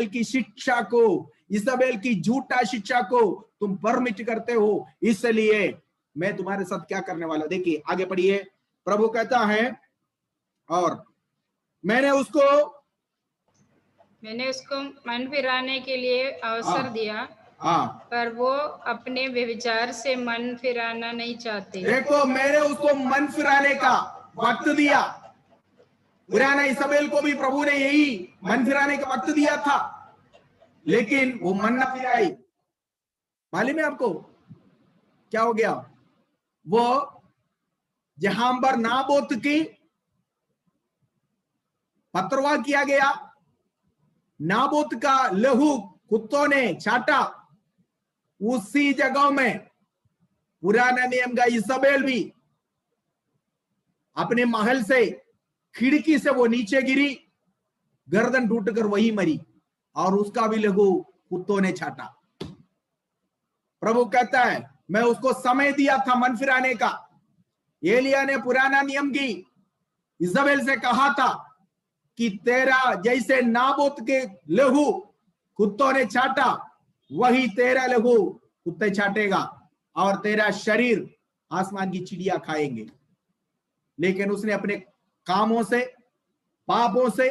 की शिक्षा को, इसाबेल की झूठा शिक्षा को तुम परमिट करते हो, इसलिए मैं तुम्हारे साथ क्या करने वाला। देखिए आगे पढ़िए, प्रभु कहता है और मैंने उसको मन फिराने के लिए अवसर दिया, पर वो अपने व्यभिचार से मन फिराना नहीं चाहते। देखो, मैंने उसको मन फिराने का वक्त दिया। पुराना इसाबेल को भी प्रभु ने यही मन फिराने का वक्त दिया था, लेकिन वो मन न फिराई। मालूम है आपको क्या हो गया? वो जहां पर नाबोत की पत्रवा किया गया, नाबोत का लहू कुत्तों ने चाटा, उसी जगह में पुराना नियम का इसाबेल भी अपने महल से खिड़की से वो नीचे गिरी, गर्दन टूटकर वही मरी, और उसका भी लहू कुत्तों ने छाटा। प्रभु कहता है मैं उसको समय दिया था मन फिराने का। एलिया ने पुराना नियम की इसाबेल से कहा था कि तेरा जैसे नाबोत के लहू कुत्तों ने छाटा, वही तेरा लहू कुत्ते छाटेगा और तेरा शरीर आसमान की चिड़िया खाएंगे। लेकिन उसने अपने कामों से, पापों से,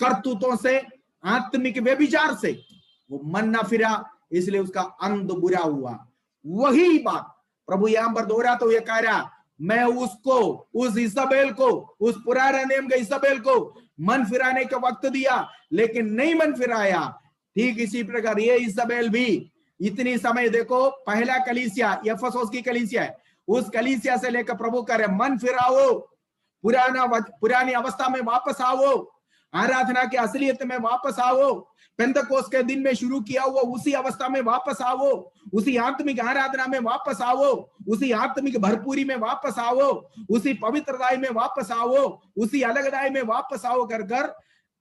करतूतों से, आत्मिक व्यभिचार से वो मन ना फिरा, इसलिए उसका अंत बुरा हुआ। वही बात प्रभु यहां पर दोहरा तो ये कह रहा, मैं उसको, उस इसाबेल को, उस पुराने नियम के इसाबेल को मन फिराने का वक्त दिया, लेकिन नहीं मन फिराया। ठीक इसी प्रकार ये इसाबेल भी इतनी समय, देखो पहला कलीसिया एफेसुस की कलीसिया है, उस कलीसिया से लेकर प्रभु करे मन फिराओ, पुरानी अवस्था में वापस आओ, आराधना की असलियत में वापस आओ, पेंतकोस्त के दिन में शुरू किया हुआ उसी अवस्था में वापस आओ, उसी आत्मिक आराधना में वापस आओ, उसी आत्मिक भरपूरी में वापस आओ, उसी पवित्रताई में वापस आओ, उसी अलगदाई में वापस आओ कर कर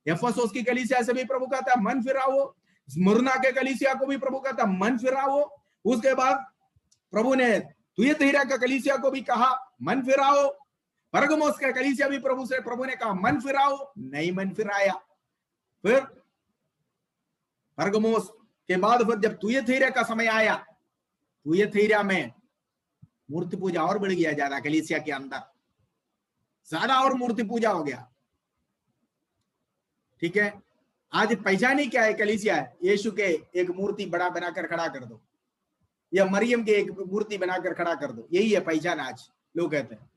एफेसुस की कलीसिया से भी प्रभु कहता है मन फिराओ, स्मुरना के कलीसिया को भी प्रभु कहता है मन फिराओ। उसके बाद प्रभु ने तुयथीरा का कलीसिया को भी कहा मन फिराओ, परगमुस का कलीसिया भी प्रभु ने कहा मन फिराओ, नहीं मन फिराया। फिर परगमुस के बाद फिर जब तुयथीरा का समय आया, तुयथीरा में मूर्ति पूजा और बढ़ गया, ज्यादा कलीसिया के अंदर ज्यादा और मूर्ति पूजा हो गया। ठीक है, आज पहचानी क्या है कलीसिया है, यीशु के एक मूर्ति बड़ा बनाकर खड़ा कर दो, या मरियम के एक मूर्ति बनाकर खड़ा कर दो, यही है पहचान आज लोग कहते हैं,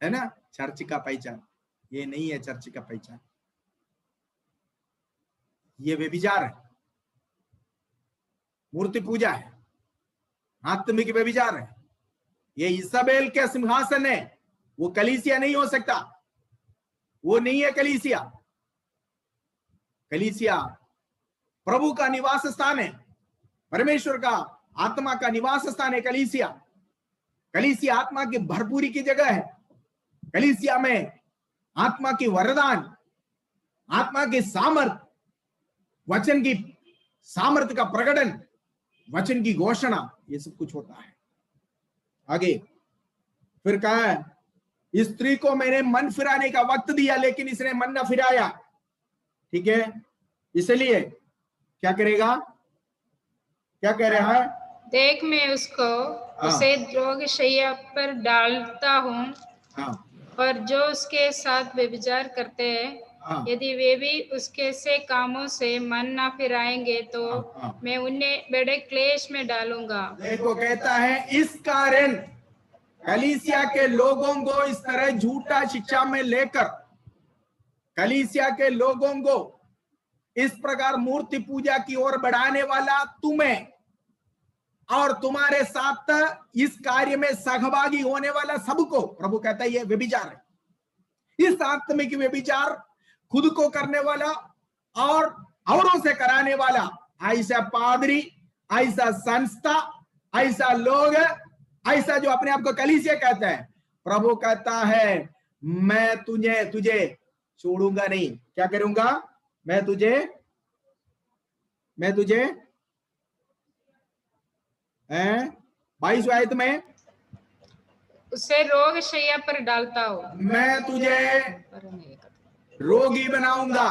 है ना, चर्च का पहचान। ये नहीं है चर्च का पहचान, ये व्यभिचार है, मूर्ति पूजा है, आत्मिक व्यभिचार है। ये इसाबेल के सिंहासन है, वो कलीसिया नहीं हो सकता, वो नहीं है कलीसिया। कलीसिया प्रभु का निवास स्थान है, परमेश्वर का आत्मा का निवास स्थान है कलीसिया। कलीसिया आत्मा की भरपूरी की जगह है। कलीसिया में आत्मा की वरदान, आत्मा की सामर्थ, वचन की सामर्थ का प्रकटन, वचन की घोषणा, ये सब कुछ होता है। आगे फिर कहा है, इस स्त्री को मैंने मन फिराने का वक्त दिया, लेकिन इसने मन न फिराया। ठीक है, इसलिए क्या करेगा, क्या कह रहा है, देख मैं उसको उसे रोगशैया पर डालता हूँ, और जो उसके साथ व्यभिचार करते हैं, यदि वे भी उसके से कामों से मन ना फिराएंगे तो मैं उन्हें बड़े क्लेश में डालूंगा। देखो कहता है, इस कारण कलीसिया के लोगों को इस तरह झूठा शिक्षा में लेकर, कलीसिया के लोगों को इस प्रकार मूर्ति पूजा की ओर बढ़ाने वाला तुम्हें और तुम्हारे साथ इस कार्य में सहभागी होने वाला सबको प्रभु कहता है ये व्यभिचार है। इस आत्मिक व्यभिचार खुद को करने वाला और औरों से कराने वाला, ऐसा पादरी, ऐसा संस्था, ऐसा लोग, ऐसा जो अपने आप को कलीसिया कहता है, प्रभु कहता है मैं तुझे छोड़ूंगा नहीं। क्या करूंगा, मैं तुझे 22 आयत में उसे रोगशैया पर डालता हूं, मैं तुझे रोगी बनाऊंगा,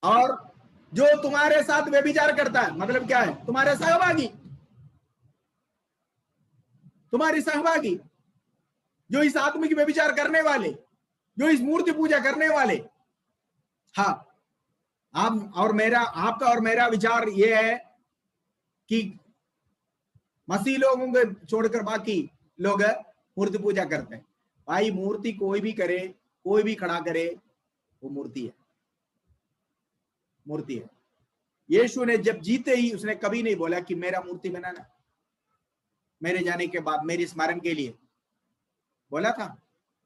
और जो तुम्हारे साथ व्यभिचार करता है, मतलब क्या है, तुम्हारे सहभागी, तुम्हारी सहभागी, जो इस आत्मिक व्यभिचार करने वाले, जो इस मूर्ति पूजा करने वाले। हाँ, आप और मेरा, आपका और मेरा विचार यह है कि मसीह लोगों को छोड़कर बाकी लोग मूर्ति पूजा करते हैं। भाई मूर्ति कोई भी करे, कोई भी खड़ा करे, वो मूर्ति है, मूर्ति है। यीशु ने जब जीते ही उसने कभी नहीं बोला कि मेरा मूर्ति बनाना, मेरे जाने के बाद मेरे स्मरण के लिए बोला था,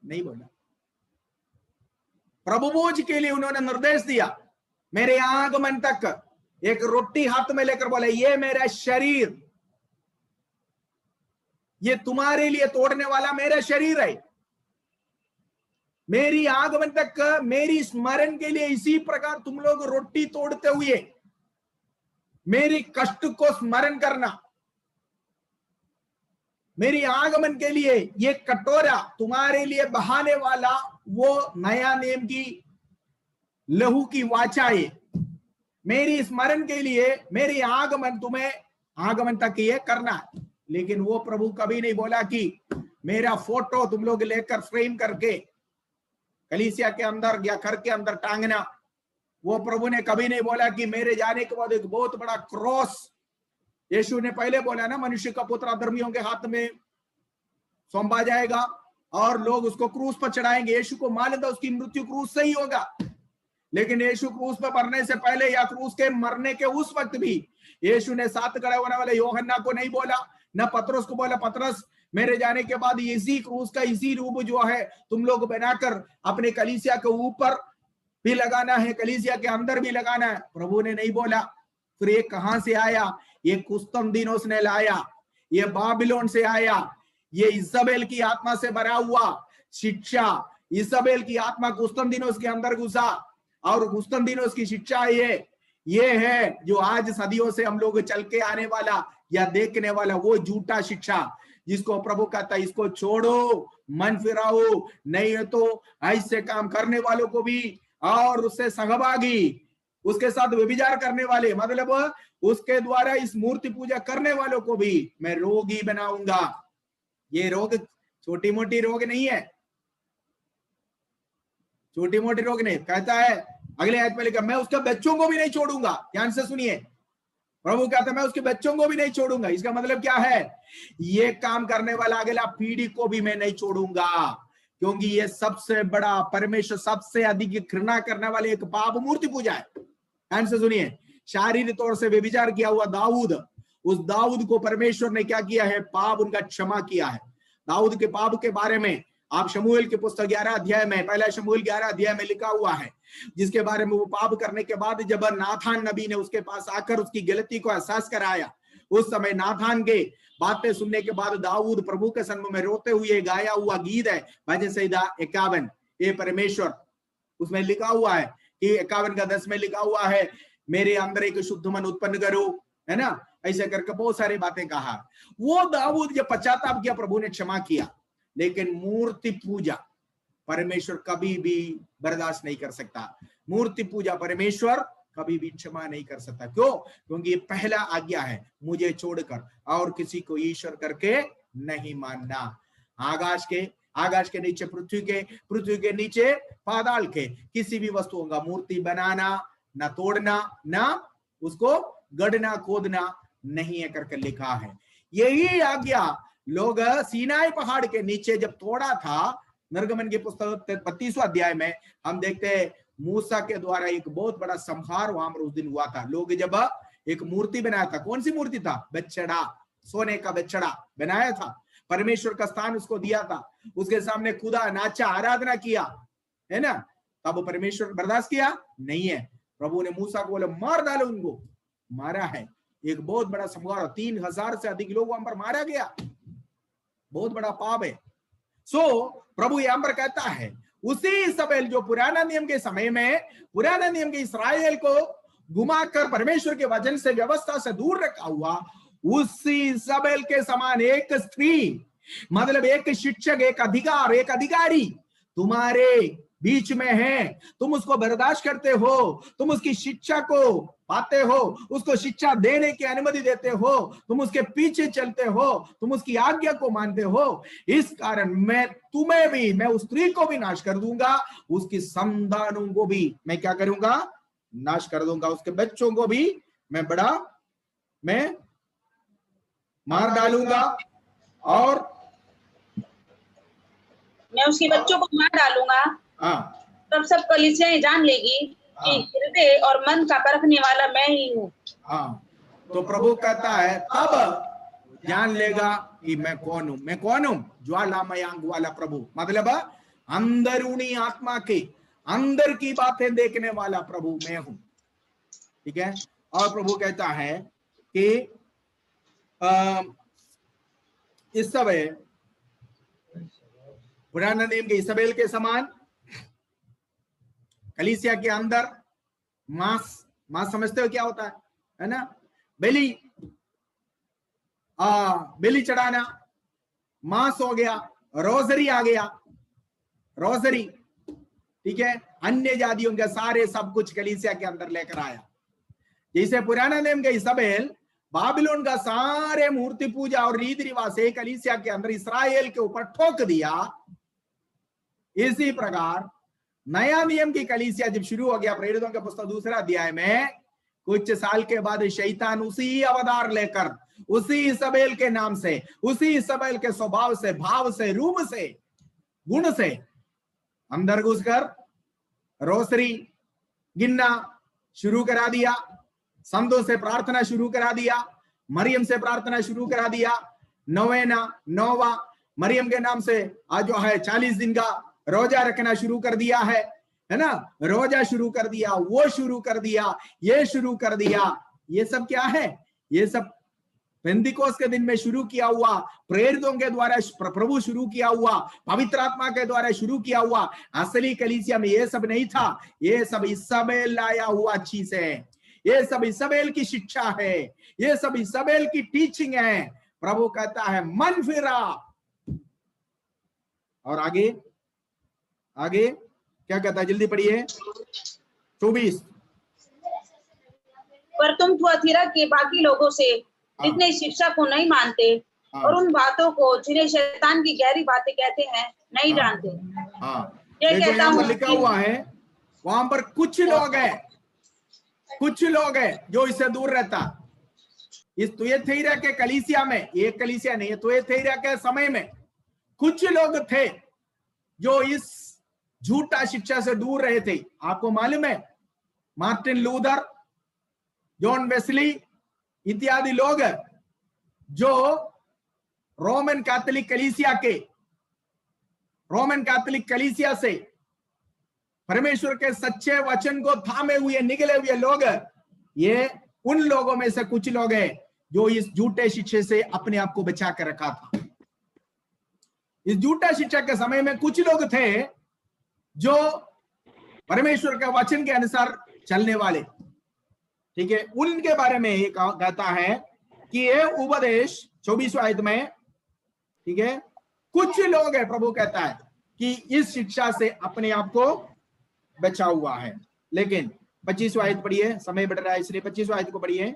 नहीं बोला। प्रभु भोज के लिए उन्होंने निर्देश दिया, मेरे आगमन तक एक रोटी हाथ में लेकर बोले ये मेरा शरीर, ये तुम्हारे लिए तोड़ने वाला मेरा शरीर है। मेरी आगमन तक मेरी स्मरण के लिए इसी प्रकार तुम लोग रोटी तोड़ते हुए मेरी कष्ट को स्मरण करना। मेरी आगमन के लिए ये कटोरा तुम्हारे लिए बहाने वाला वो नया नियम की लहू की वाचा है। मेरी स्मरण के लिए मेरी आगमन तुम्हें आगमन तक ये करना है। लेकिन वो प्रभु कभी नहीं बोला कि मेरा फोटो तुम लोग लेकर फ्रेम करके कलीसिया के अंदर या घर के अंदर टांगना। वो प्रभु ने कभी नहीं बोला कि मेरे जाने के बाद एक बहुत बड़ा क्रॉस, यीशु ने पहले बोला ना, मनुष्य का पुत्र अधर्मियों के हाथ में सौंपा जाएगा और लोग उसको क्रूस पर चढ़ाएंगे। यीशु को मान लेता उसकी मृत्यु क्रूस से ही होगा, लेकिन यीशु क्रूस पर मरने से पहले या क्रूस के मरने के उस वक्त भी यीशु ने साथ खड़े होने वाले यूहन्ना को नहीं बोला, न पतरस को बोला, पतरस मेरे जाने के बाद इसी क्रूस का इसी रूप जो है तुम लोग बनाकर अपने कलीसिया के ऊपर भी लगाना है, कलीसिया के अंदर भी लगाना है। प्रभु ने नहीं बोला। फिर ये कहां से आया? ये कुस्तुनदिनोस ने लाया, ये बाबिलोन से आया, ये इजबेल की आत्मा से भरा हुआ शिक्षा। इजबेल की आत्मा कुस्तुनदिनोस के अंदर घुसा और कुस्तुनदिनोस की शिक्षा ये है जो आज सदियों से हम लोग चल के आने वाला या देखने वाला वो झूठा शिक्षा, जिसको प्रभु कहता है इसको छोड़ो, मन फिराओ, नहीं है तो ऐसे काम करने वालों को भी और उससे सहभागी, उसके साथ व्यभिचार करने वाले, मतलब उसके द्वारा इस मूर्ति पूजा करने वालों को भी मैं रोगी बनाऊंगा। ये रोग छोटी मोटी रोग नहीं है, छोटी मोटी रोग नहीं। कहता है अगले आयत में लिखा, मैं उसके बच्चों को भी नहीं छोड़ूंगा। ध्यान से सुनिए, प्रभु कहता है मैं उसके बच्चों को भी नहीं छोड़ूंगा। इसका मतलब क्या है? ये काम करने वाला अगला पीढ़ी को भी मैं नहीं छोड़ूंगा, क्योंकि ये सबसे बड़ा, परमेश्वर सबसे अधिक घृणा करने वाले एक पाप मूर्ति पूजा है। ध्यान से सुनिए, शारीरिक तौर से व्यभिचार किया हुआ दाऊद, उस दाऊद को परमेश्वर ने क्या किया है? पाप उनका क्षमा किया है। दाऊद के पाप के बारे में आप शमूएल की पुस्तक 11 अध्याय में, पहला शमूएल 11 अध्याय में लिखा हुआ है, जिसके बारे में वो पाप करने के बाद जब नाथान नबी ने उसके पास आकर उसकी गलती को एहसास कराया, उस समय नाथान के बातें सुनने के बाद दाऊद प्रभु के सन्मुख में रोते हुए गाया हुआ गीत है भजन संहिता 51, ये परमेश्वर, उसमें लिखा हुआ है कि 51 का 10 में लिखा हुआ है, मेरे अंदर एक शुद्ध मन उत्पन्न करो, है ना, ऐसे करके बहुत सारी बातें कहा। वो दाऊद जब पश्चाताप किया, प्रभु ने क्षमा किया। लेकिन मूर्ति पूजा परमेश्वर कभी भी बर्दाश्त नहीं कर सकता। मूर्ति पूजा परमेश्वर कभी भी क्षमा नहीं कर सकता। क्यों? क्योंकि ये पहला आज्ञा है, मुझे छोड़कर और किसी को ईश्वर करके नहीं मानना। आकाश के नीचे पृथ्वी के नीचे पाताल के किसी भी वस्तुओं का मूर्ति बनाना, ना तोड़ना, ना उसको गढ़ना खोदना नहीं है करके लिखा है। यही आज्ञा लोग सीनाई पहाड़ के नीचे जब तोड़ा था, निर्गमन की पुस्तक 32वां अध्याय में हम देखते हैं मूसा के द्वारा एक बहुत बड़ा संहार वहां पर उस दिन हुआ था। लोग जब एक मूर्ति बनाया था, कौन सी मूर्ति था? बछड़ा, सोने का बछड़ा बनाया था, परमेश्वर का स्थान उसको दिया था, उसके सामने खुदा, नाचा, आराधना किया, है ना। तब परमेश्वर बर्दाश्त किया नहीं है। प्रभु ने मूसा को बोले मार डालो उनको, मारा है। एक बहुत बड़ा संहार, 3000 से अधिक लोग वहां पर मारा गया, बहुत बड़ा पाप है। प्रभु यहां पर कहता है उसी इजबेल जो पुराना नियम के समय में, पुराना नियम के इस्राएल को घुमाकर परमेश्वर के वचन से, व्यवस्था से दूर रखा हुआ, उसी इजबेल के समान एक स्त्री, मतलब एक शिक्षक, एक अधिकार, एक अधिकारी तुम्हारे बीच में है। तुम उसको बर्दाश्त करते हो, तुम उसकी शिक्षा को पाते हो, उसको शिक्षा देने की अनुमति देते हो, तुम उसके पीछे चलते हो, तुम उसकी आज्ञा को मानते हो। इस कारण मैं तुम्हें भी, मैं उस स्त्री को भी नाश कर दूंगा, उसकी संतानों को भी मैं क्या करूंगा? नाश कर दूंगा। उसके बच्चों को भी मैं मार डालूंगा और मैं उसके बच्चों को मार डालूंगा। तब सब कलीसियाएं जान लेगी कि हृदय और मन का परखने वाला मैं ही हूँ। तो प्रभु कहता है तब जान लेगा कि मैं कौन हूं। मैं कौन हूं? ज्वालामय आंख वाला प्रभु, मतलब अंदरूनी आत्मा के अंदर की बातें देखने वाला प्रभु मैं हूं। ठीक है। और प्रभु कहता है कि इस समय पुराना नियम के इजबेल के समान कलीसिया के अंदर मांस समझते हो क्या होता है ना? बलि चढ़ाना, मांस हो गया, रोजरी आ गया, रोजरी, ठीक है, अन्य जातियों के सारे सब कुछ कलीसिया के अंदर लेकर आया। जैसे पुराना नियम के इजबेल बाबिलोन का सारे मूर्ति पूजा और रीति रिवाज कलीसिया के अंदर इस्राएल के ऊपर ठोक दिया, इसी प्रकार नया नियम की कलीसिया जब शुरू हो गया, प्रेरितों के पुस्तक 2 अध्याय में, कुछ साल के बाद शैतान उसी अवतार लेकर उसी इसबेल के नाम से, उसी इसबेल के स्वभाव से, भाव से, रूप से, गुण से अंदर घुसकर रोसरी गिनना शुरू करा दिया, संतों से प्रार्थना शुरू करा दिया, मरियम से प्रार्थना शुरू करा दिया, नोवा मरियम के नाम से आज जो है 40 दिन का रोजा रखना शुरू कर दिया है ना, रोजा शुरू कर दिया, वो शुरू कर दिया, ये शुरू कर दिया। ये सब क्या है? ये सब पेंतिकोस्त के दिन में शुरू किया हुआ, प्रेरितों के द्वारा प्रभु शुरू किया हुआ, पवित्र आत्मा के द्वारा शुरू किया हुआ। असली कलीसिया में ये सब नहीं था, ये सब इसबेल लाया हुआ चीज है, ये सब इसबेल की शिक्षा है, ये सब इसबेल की टीचिंग है। प्रभु कहता है मन फिरा। और आगे आगे क्या कहता है, जल्दी पढ़िए 24। पर तुम थुआतीरा के बाकी लोगों से जितने शिक्षा को नहीं मानते और उन बातों को जिन्हें शैतान की गहरी बातें कहते हैं नहीं जानते। ये कहता हूँ, लिखा हुआ है वहां पर कुछ लोग हैं, कुछ लोग हैं जो इससे दूर रहता। इस तुयथैरा के कलीसिया में, ये कलीसिया नहीं है, तुयथैरा के समय में कुछ लोग थे जो इस झूठा शिक्षा से दूर रहे थे। आपको मालूम है मार्टिन लूथर, जॉन वेस्ली इत्यादि लोग जो रोमन कैथोलिक कलीसिया से परमेश्वर के सच्चे वचन को थामे हुए निकले हुए लोग, ये उन लोगों में से कुछ लोग हैं जो इस झूठे शिक्षा से अपने आप को बचा कर रखा था। इस झूठा शिक्षा के समय में कुछ लोग थे जो परमेश्वर के वचन के अनुसार चलने वाले, ठीक है। उनके बारे में ये कहता है कि ये उपदेश 24वें आयत में, ठीक है, कुछ लोग है, प्रभु कहता है कि इस शिक्षा से अपने आप को बचा हुआ है। लेकिन 25वें आयत पढ़िए, समय बढ़ रहा है इसलिए 25वें आयत को पढ़िए।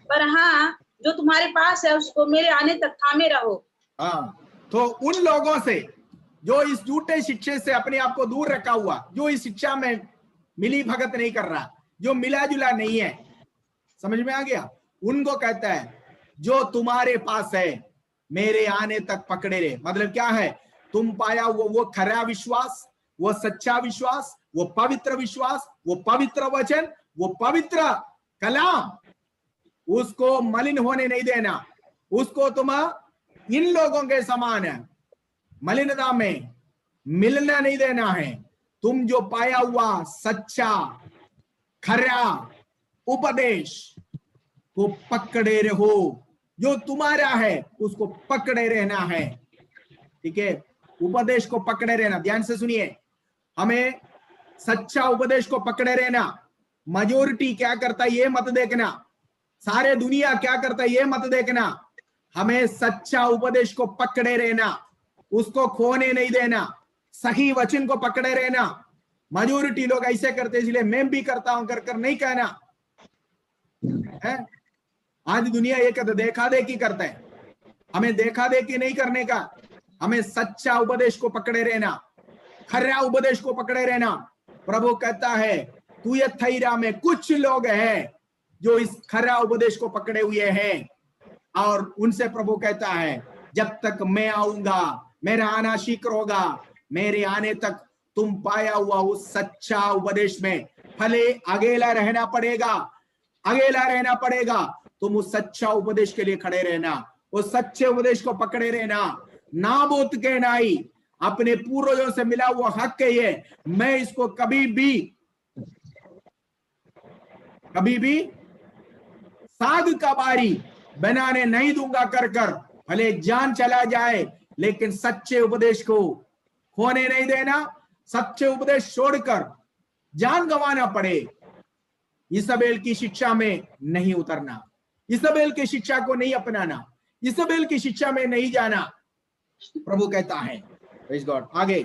पर हाँ, जो तुम्हारे पास है उसको मेरे आने तक थामे रहो। हाँ, तो उन लोगों से जो इस झूठे शिक्षा से अपने आप को दूर रखा हुआ, जो इस शिक्षा में मिली भगत नहीं कर रहा, जो मिला जुला नहीं है, समझ में आ गया, उनको कहता है जो तुम्हारे पास है मेरे आने तक पकड़े रहे। मतलब क्या है, तुम पाया वो खरा विश्वास, वो सच्चा विश्वास, वो पवित्र विश्वास, वो पवित्र वचन, वो पवित्र कलाम, उसको मलिन होने नहीं देना। उसको तुम इन लोगों के समान है मलिनता में मिलना नहीं देना है। तुम जो पाया हुआ सच्चा खरा उपदेश को पकड़े रहो, जो तुम्हारा है उसको पकड़े रहना है, ठीक है। उपदेश को पकड़े रहना, ध्यान से सुनिए, हमें सच्चा उपदेश को पकड़े रहना। मेजोरिटी क्या करता है ये मत देखना, सारे दुनिया क्या करता है ये मत देखना। हमें सच्चा उपदेश को पकड़े रहना, उसको खोने नहीं देना, सही वचन को पकड़े रहना। मेजोरिटी लोग ऐसे करते इसलिए मैं भी करता हूं कर नहीं कहना है। आज दुनिया ये कहते देखा देखी करता है, हमें देखा देखी नहीं करने का, हमें सच्चा उपदेश को पकड़े रहना, खरा उपदेश को पकड़े रहना। प्रभु कहता है तुयथैरा में कुछ लोग हैं जो इस खरा उपदेश को पकड़े हुए हैं, और उनसे प्रभु कहता है जब तक मैं आऊंगा, मेरा आना शीघ्र होगा, मेरे आने तक तुम पाया हुआ उस सच्चा उपदेश में भले अकेला रहना पड़ेगा, अकेला रहना पड़ेगा, तुम उस सच्चा उपदेश के लिए खड़े रहना, उस सच्चे उपदेश को पकड़े रहना। नाबूत के नाई अपने पूर्वजों से मिला हुआ हक है ये, मैं इसको कभी भी साग का बारी बनाने नहीं दूंगा कर भले जान चला जाए, लेकिन सच्चे उपदेश को खोने नहीं देना। सच्चे उपदेश छोड़कर जान गंवाना पड़े, इसबेल की शिक्षा में नहीं उतरना, इसबेल की शिक्षा को नहीं अपनाना, इसबेल की शिक्षा में नहीं जाना, प्रभु कहता है। Praise God. आगे,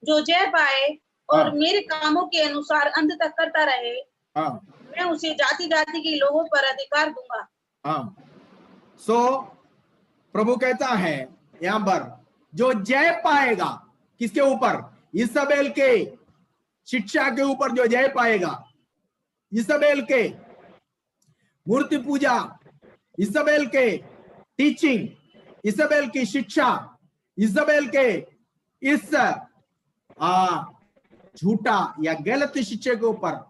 जो जय पाए और मेरे कामों के अनुसार अंत तक करता रहे, मैं उसे जाति जाति के लोगों पर अधिकार दूंगा। प्रभु कहता है यहां पर जो जय पाएगा, किसके ऊपर? इसबेल के शिक्षा के ऊपर जो जय पाएगा, इसबेल के मूर्ति पूजा इजबेल के टीचिंग, इजबेल की शिक्षा, इजबेल के इस झूठा या गलत शिक्षा के ऊपर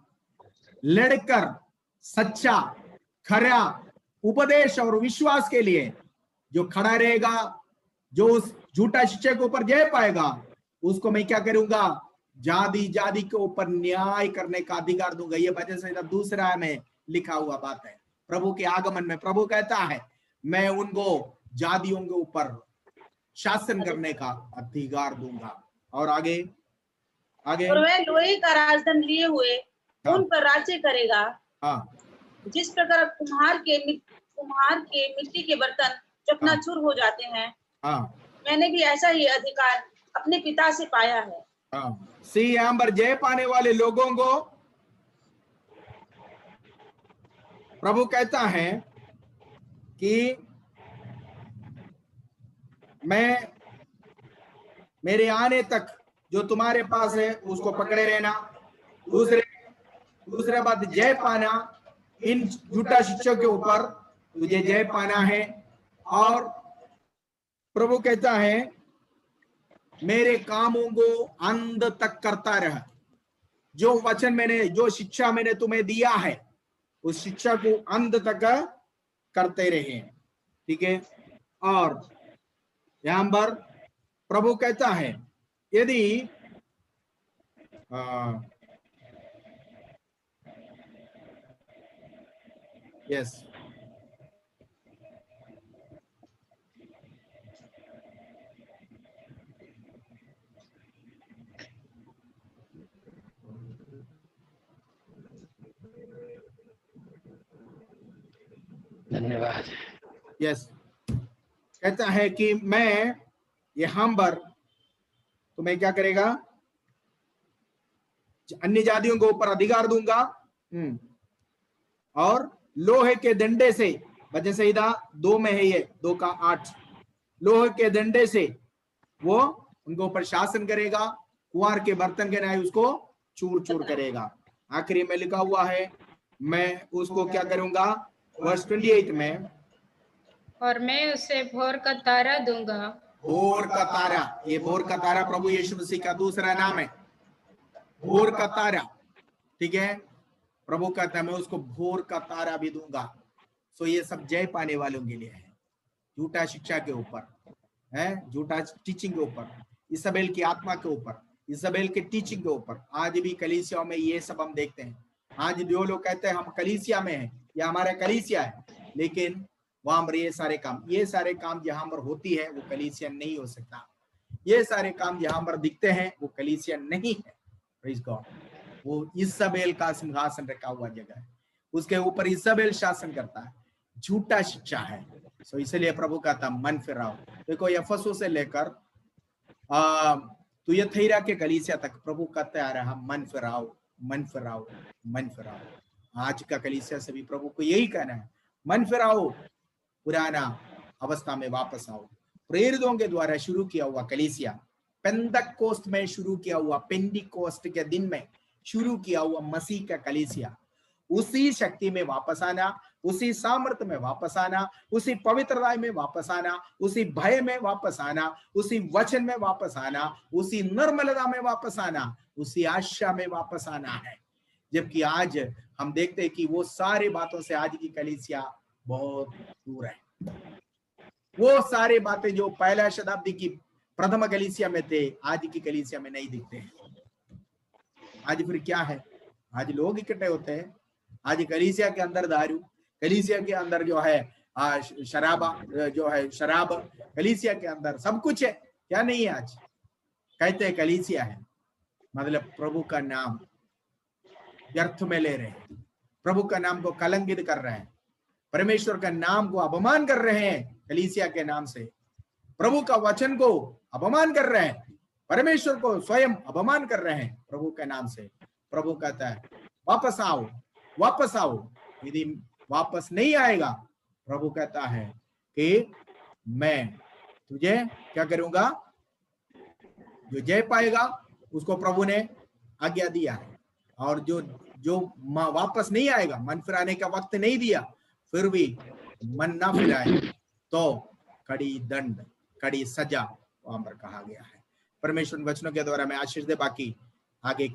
लड़कर सच्चा खरा उपदेश और विश्वास के लिए जो खड़ा रहेगा, जो उस झूठा शिक्षा के ऊपर जय पाएगा, उसको मैं क्या करूंगा, जाति जाति के ऊपर न्याय करने का अधिकार दूंगा। ये वचन संहिता 2 में लिखा हुआ बात है। प्रभु के आगमन में प्रभु कहता है मैं उनको जातियों के ऊपर शासन करने का अधिकार दूंगा। और आगे आगे, और वह लोहे का राजदंड लिए हुए उन पर राज्य करेगा। जिस प्रकार कुम्हार के मिट्टी के बर्तन चकनाचूर हो जाते हैं, मैंने भी ऐसा ही अधिकार अपने पिता से पाया है। यहाँ पर जय पाने वाले लोगों को प्रभु कहता है कि मैं मेरे आने तक जो तुम्हारे पास है उसको पकड़े रहना। दूसरा बात, जय पाना, इन झूठा शिक्षक के ऊपर तुझे जय पाना है। और प्रभु कहता है मेरे कामों को अंत तक करता रह। जो वचन मैंने, जो शिक्षा मैंने तुम्हें दिया है, उस शिक्षा को अंत तक करते रहे। ठीक है। और यहां पर प्रभु कहता है यदि यस धन्यवाद। यस कहता है कि मैं यहां पर तुम्हें क्या करेगा, अन्य जातियों के ऊपर अधिकार दूंगा। और लोहे के डंडे से, वचन संहिता 2 में है ये, 2:8, लोहे के डंडे से वो उनके ऊपर शासन करेगा, कुंवार के बर्तन के न्याय उसको चूर चूर करेगा। आखिरी में लिखा हुआ है मैं उसको क्या करूंगा, वर्ष 28 में, और मैं उसे भोर का तारा दूंगा। भोर का तारा, ये भोर का तारा प्रभु यीशु मसीह का दूसरा नाम है, भोर का तारा। ठीक है। प्रभु कहता है मैं उसको भोर का तारा भी दूंगा। सो ये सब जय पाने वालों के लिए है, झूठा शिक्षा के ऊपर है, झूठा टीचिंग के ऊपर, इजबेल की आत्मा के ऊपर, इजबेल के टीचिंग के ऊपर। आज भी कलीसियाओं में ये सब हम देखते हैं। आज जो लोग कहते हैं हम कलीसिया में हैं या हमारा कलीसिया है, लेकिन वहां पर ये सारे काम जहां पर होती है वो कलीसिया नहीं हो सकता। ये सारे काम जहां पर दिखते हैं वो कलीसिया नहीं है। Praise God. वो इजबेल का सिंहासन रखा हुआ जगह है, उसके ऊपर इजबेल शासन करता है, झूठा शिक्षा है। सो इसलिए प्रभु कहता मन फिराओ। देखो यफसों से लेकर तुयथैरा के कलीसिया तक प्रभु कहते आ रहा मन फिराओ, मन फिराओ, मन फिराओ। आज का कलीसिया से भी प्रभु को यही कहना है, मन फिराओ, पुराना अवस्था में वापस आओ। प्रेरितों के द्वारा शुरू किया हुआ कलीसिया, पेंतकोस्त में शुरू किया हुआ, पेंटिकोस्ट के दिन में शुरू किया हुआ मसीह का कलीसिया, उसी शक्ति में वापस आना, उसी सामर्थ्य में वापस आना, उसी पवित्रता में वापस आना, उसी भय में वापस आना, उसी वचन में वापस आना, उसी निर्मलता में वापस आना, उसी आशा में वापस आना है। जबकि आज हम देखते हैं कि वो सारी बातों से आज की कलीसिया बहुत दूर है। वो सारी बातें जो पहला शताब्दी की प्रथम कलीसिया में थे, आज की कलीसिया में नहीं दिखते हैं। आज फिर क्या है, आज लोग इकट्ठे होते हैं, आज कलीसिया के अंदर दारू, कलीसिया के अंदर जो है शराब, कलीसिया के अंदर सब कुछ है। क्या नहीं है? आज कहते हैं कलीसिया है, मतलब प्रभु का नाम व्यर्थ में ले रहे हैं, प्रभु का नाम को कलंकित कर रहे हैं, परमेश्वर का नाम को अपमान कर रहे हैं कलीसिया के नाम से, प्रभु का वचन को अपमान कर रहे हैं, परमेश्वर को स्वयं अपमान कर रहे हैं प्रभु के नाम से। प्रभु कहता है वापस आओ, वापस आओ। यदि वापस नहीं आएगा, प्रभु कहता है कि मैं तुझे क्या करूंगा, जो जय पाएगा उसको प्रभु ने आज्ञा दिया है। और जो वापस नहीं आएगा, मन फिराने का वक्त नहीं दिया, फिर भी मन ना फिराए तो कड़ी दंड, कड़ी सजा वहां पर कहा गया है। परमेश्वर वचनों के द्वारा मैं आशीष दे, बाकी आगे